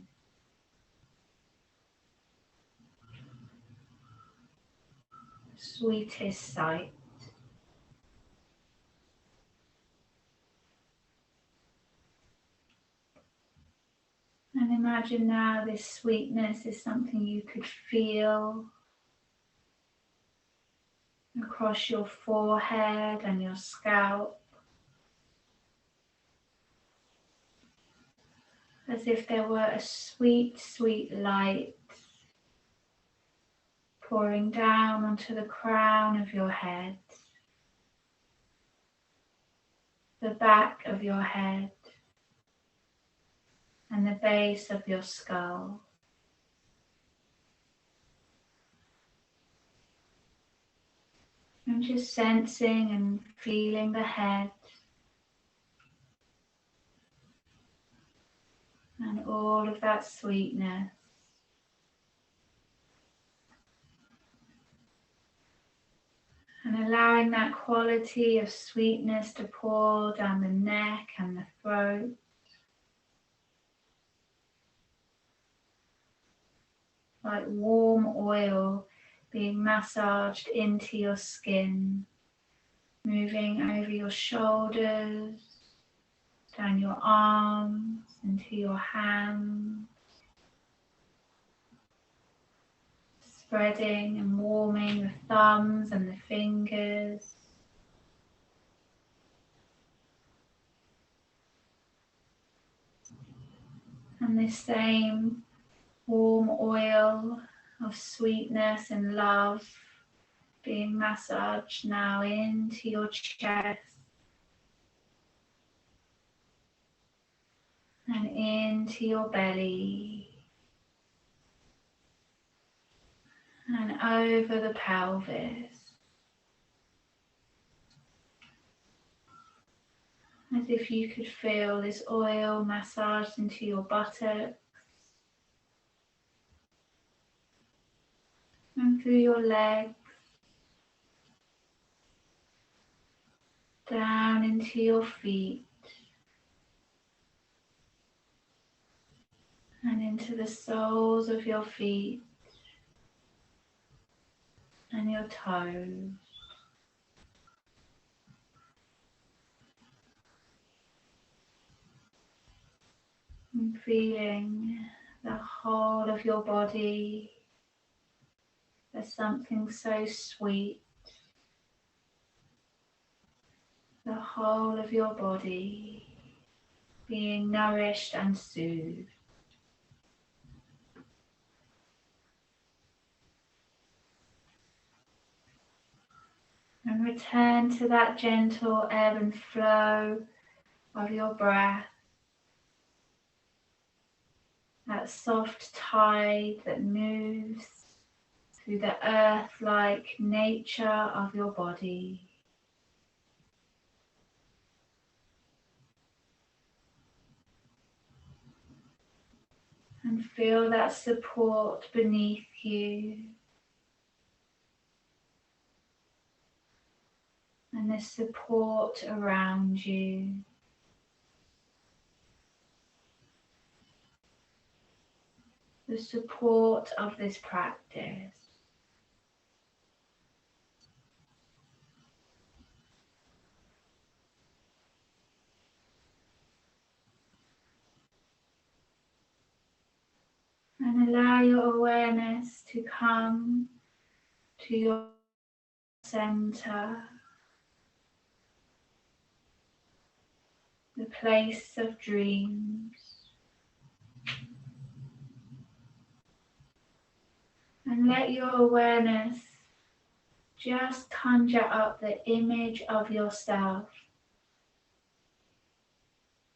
Sweetest sight. And imagine now this sweetness is something you could feel across your forehead and your scalp, as if there were a sweet, sweet light pouring down onto the crown of your head, the back of your head, and the base of your skull. And just sensing and feeling the head and all of that sweetness. And allowing that quality of sweetness to pour down the neck and the throat. Like warm oil being massaged into your skin, moving over your shoulders, down your arms, into your hands, spreading and warming the thumbs and the fingers. And this same warm oil of sweetness and love being massaged now into your chest and into your belly and over the pelvis, as if you could feel this oil massaged into your buttocks and through your legs, down into your feet and into the soles of your feet and your toes. And feeling the whole of your body as something so sweet. The whole of your body being nourished and soothed. And return to that gentle ebb and flow of your breath. That soft tide that moves through the earth-like nature of your body. And feel that support beneath you. And the support around you. The support of this practice. And allow your awareness to come to your center, the place of dreams. And let your awareness just conjure up the image of yourself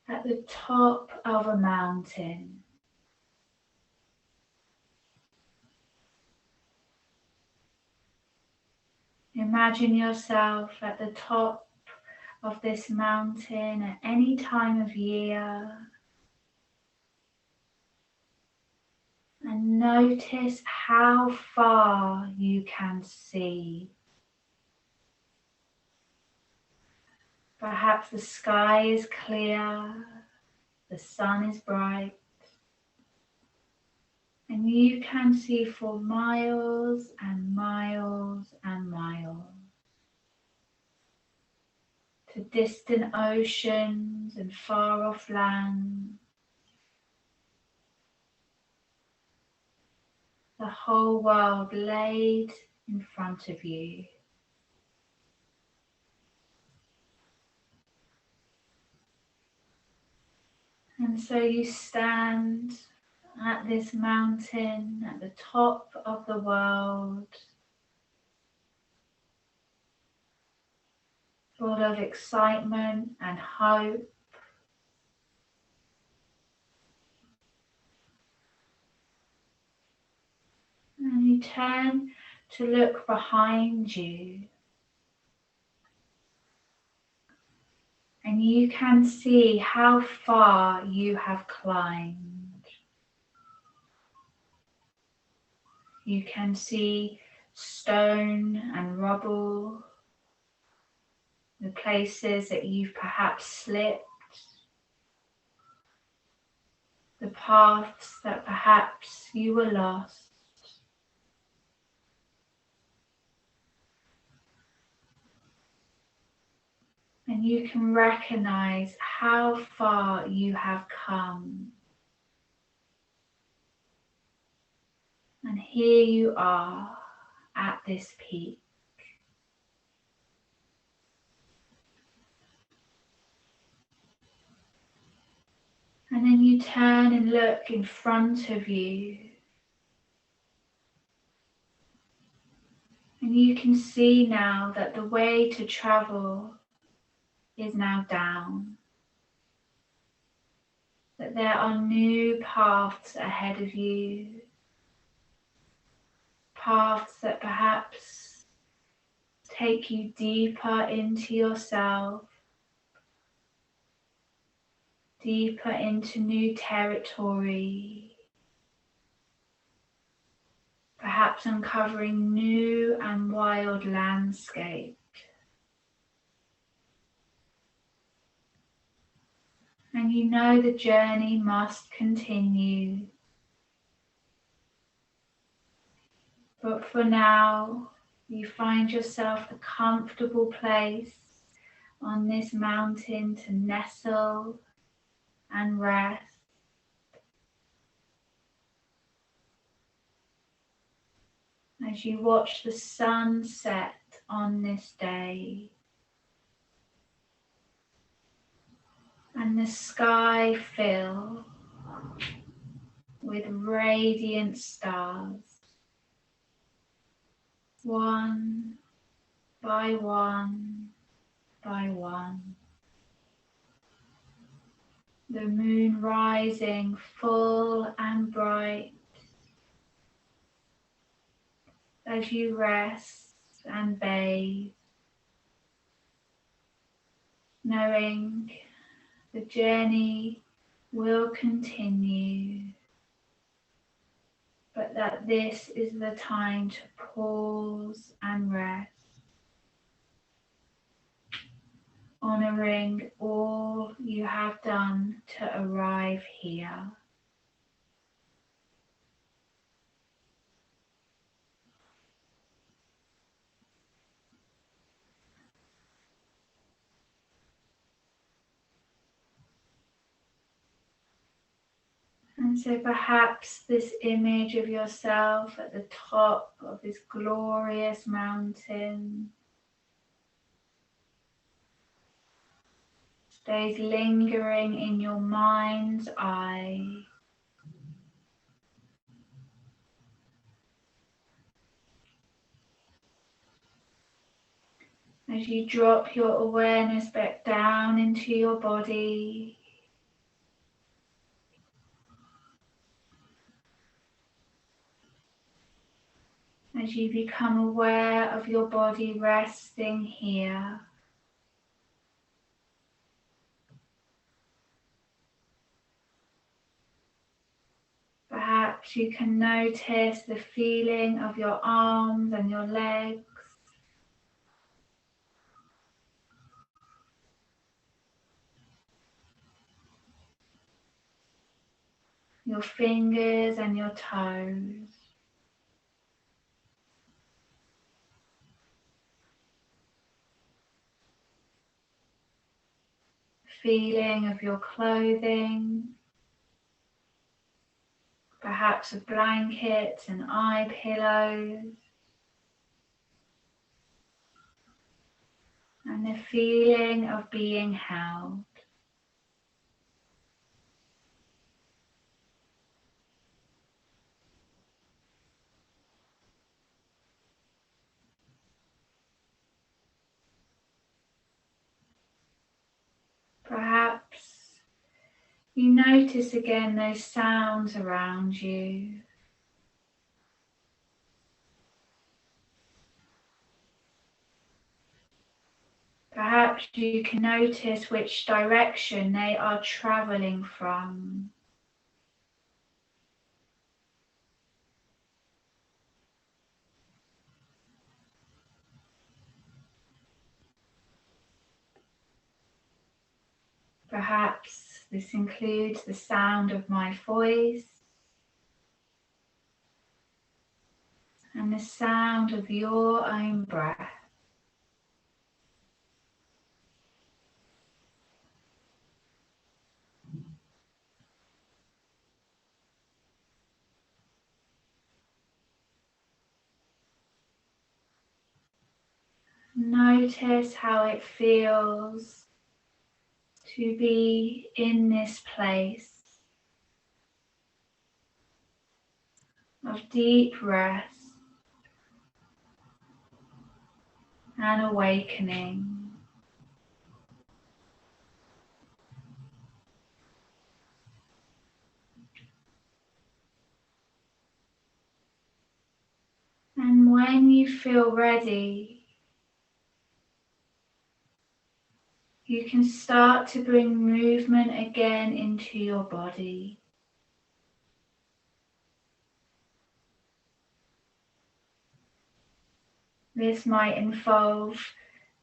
at the top of a mountain. Imagine yourself at the top of this mountain at any time of year. And notice how far you can see. Perhaps the sky is clear, the sun is bright, and you can see for miles and miles and miles to distant oceans and far off lands. The whole world laid in front of you. And so you stand at this mountain at the top of the world, full of excitement and hope. And you turn to look behind you. And you can see how far you have climbed. You can see stone and rubble, the places that you've perhaps slipped, the paths that perhaps you were lost. And you can recognize how far you have come. And here you are at this peak. And then you turn and look in front of you. And you can see now that the way to travel is now down. That there are new paths ahead of you. Paths that perhaps take you deeper into yourself, deeper into new territory, perhaps uncovering new and wild landscape. And you know the journey must continue. But for now, you find yourself a comfortable place on this mountain to nestle and rest. As you watch the sun set on this day and the sky fill with radiant stars. 1, by one by one. The moon rising full and bright as you rest and bathe, knowing the journey will continue, but that this is the time to pause and rest, honouring all you have done to arrive here. And so perhaps this image of yourself at the top of this glorious mountain stays lingering in your mind's eye. As you drop your awareness back down into your body, as you become aware of your body resting here, perhaps you can notice the feeling of your arms and your legs, your fingers and your toes. Feeling of your clothing, perhaps of blankets and eye pillows, and the feeling of being held. Perhaps you notice again those sounds around you. Perhaps you can notice which direction they are traveling from. Perhaps this includes the sound of my voice and the sound of your own breath. Notice how it feels to be in this place of deep rest and awakening. And when you feel ready, you can start to bring movement again into your body. This might involve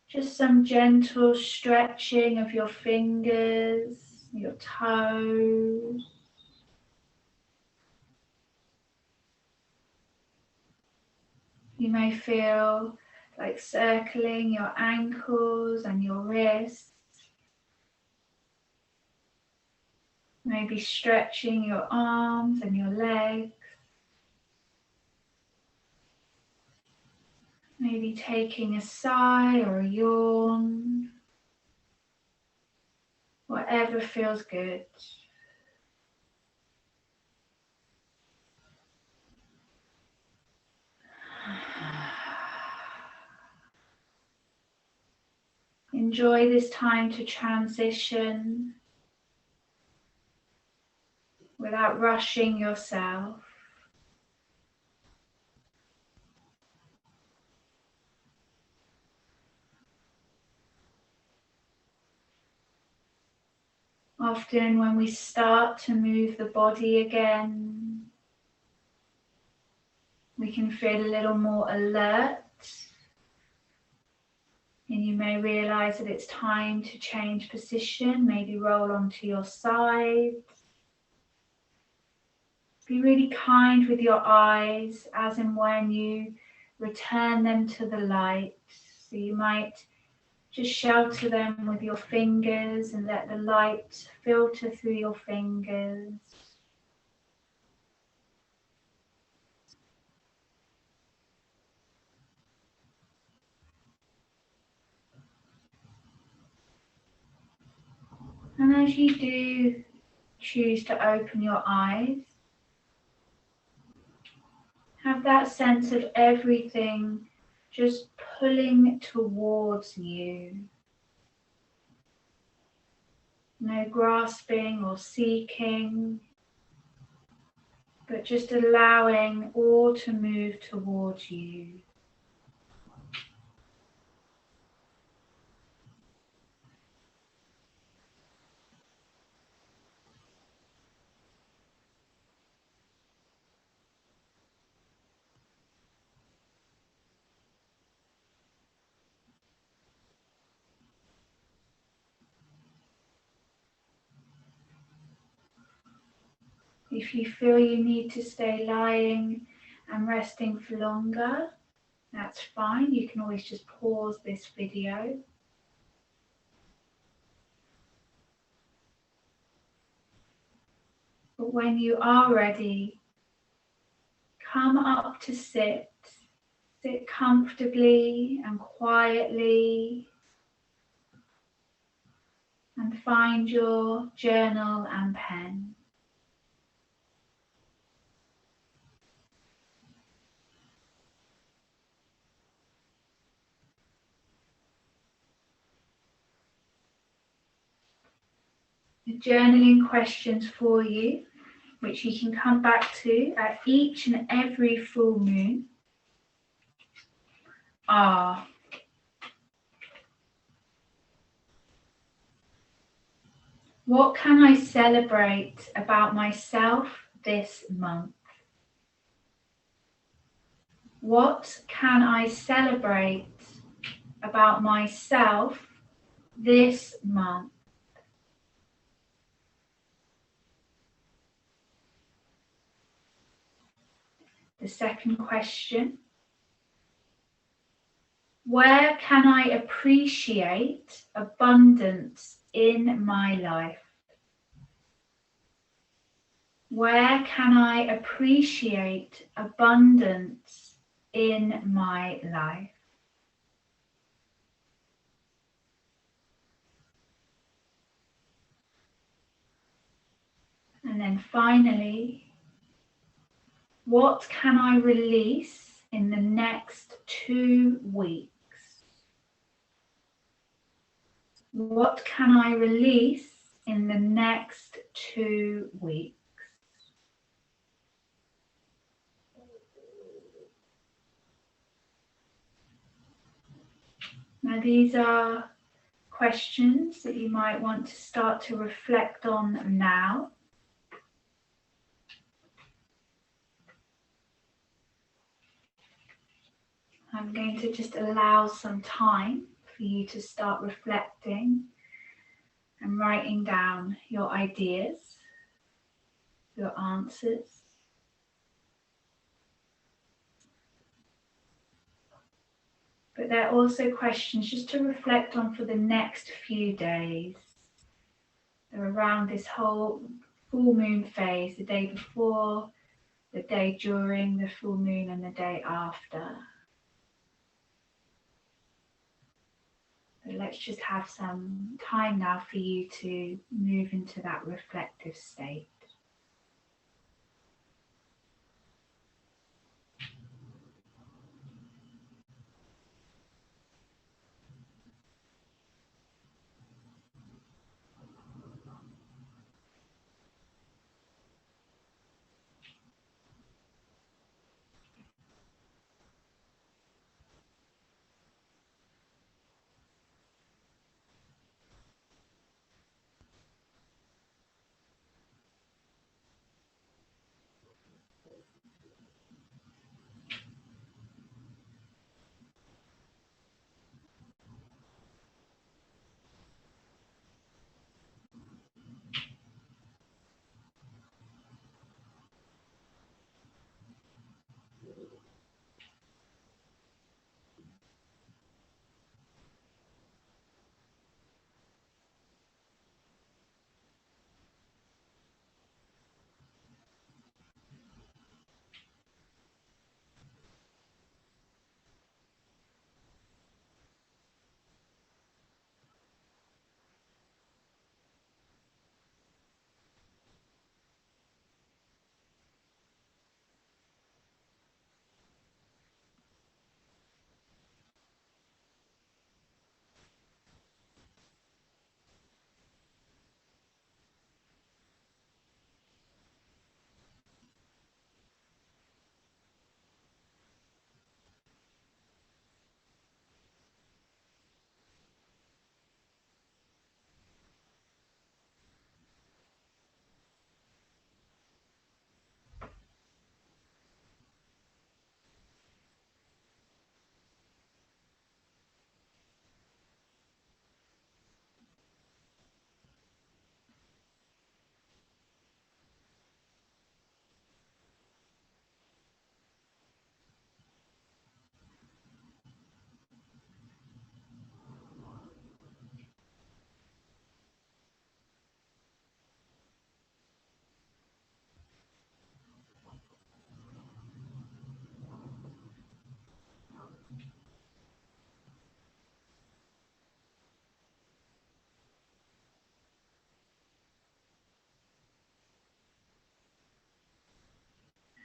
just some gentle stretching of your fingers, your toes. You may feel like circling your ankles and your wrists. Maybe stretching your arms and your legs. Maybe taking a sigh or a yawn. Whatever feels good. Enjoy this time to transition without rushing yourself. Often when we start to move the body again, we can feel a little more alert, and you may realize that it's time to change position, maybe roll onto your side. Be really kind with your eyes as and when you return them to the light. So you might just shelter them with your fingers and let the light filter through your fingers. And as you do choose to open your eyes, have that sense of everything just pulling towards you. No grasping or seeking, but just allowing all to move towards you. If you feel you need to stay lying and resting for longer, that's fine. You can always just pause this video. But when you are ready, come up to sit. Sit comfortably and quietly, and find your journal and pen. The journaling questions for you, which you can come back to at each and every full moon, are: what can I celebrate about myself this month? What can I celebrate about myself this month? The second question: where can I appreciate abundance in my life? Where can I appreciate abundance in my life? And then finally, what can I release in the next 2 weeks? What can I release in the next 2 weeks? Now, these are questions that you might want to start to reflect on now. I'm going to just allow some time for you to start reflecting and writing down your ideas, your answers. But they're also questions just to reflect on for the next few days. They're around this whole full moon phase, the day before, the day during the full moon, and the day after. But let's just have some time now for you to move into that reflective state.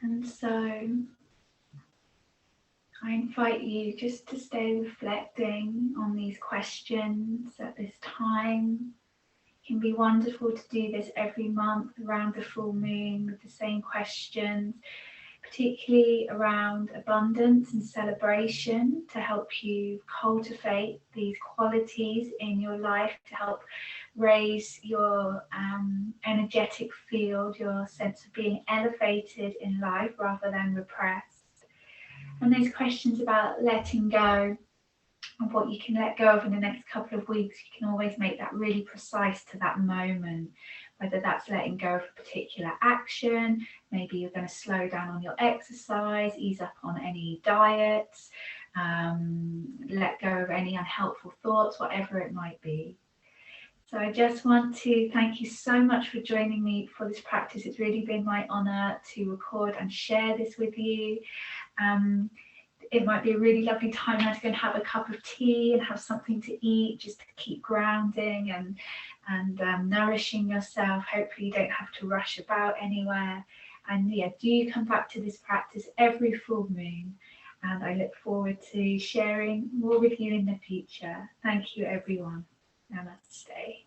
And so I invite you just to stay reflecting on these questions at this time. It can be wonderful to do this every month around the full moon with the same questions, particularly around abundance and celebration, to help you cultivate these qualities in your life, to help raise your energetic field, your sense of being elevated in life rather than repressed. And those questions about letting go and what you can let go of in the next couple of weeks, you can always make that really precise to that moment, whether that's letting go of a particular action, maybe you're going to slow down on your exercise, ease up on any diets, let go of any unhelpful thoughts, whatever it might be. So I just want to thank you so much for joining me for this practice. It's really been my honour to record and share this with you. It might be a really lovely time now to go and have a cup of tea and have something to eat, just to keep grounding and nourishing yourself. Hopefully you don't have to rush about anywhere. And yeah, do come back to this practice every full moon. And I look forward to sharing more with you in the future. Thank you, everyone. Namaste.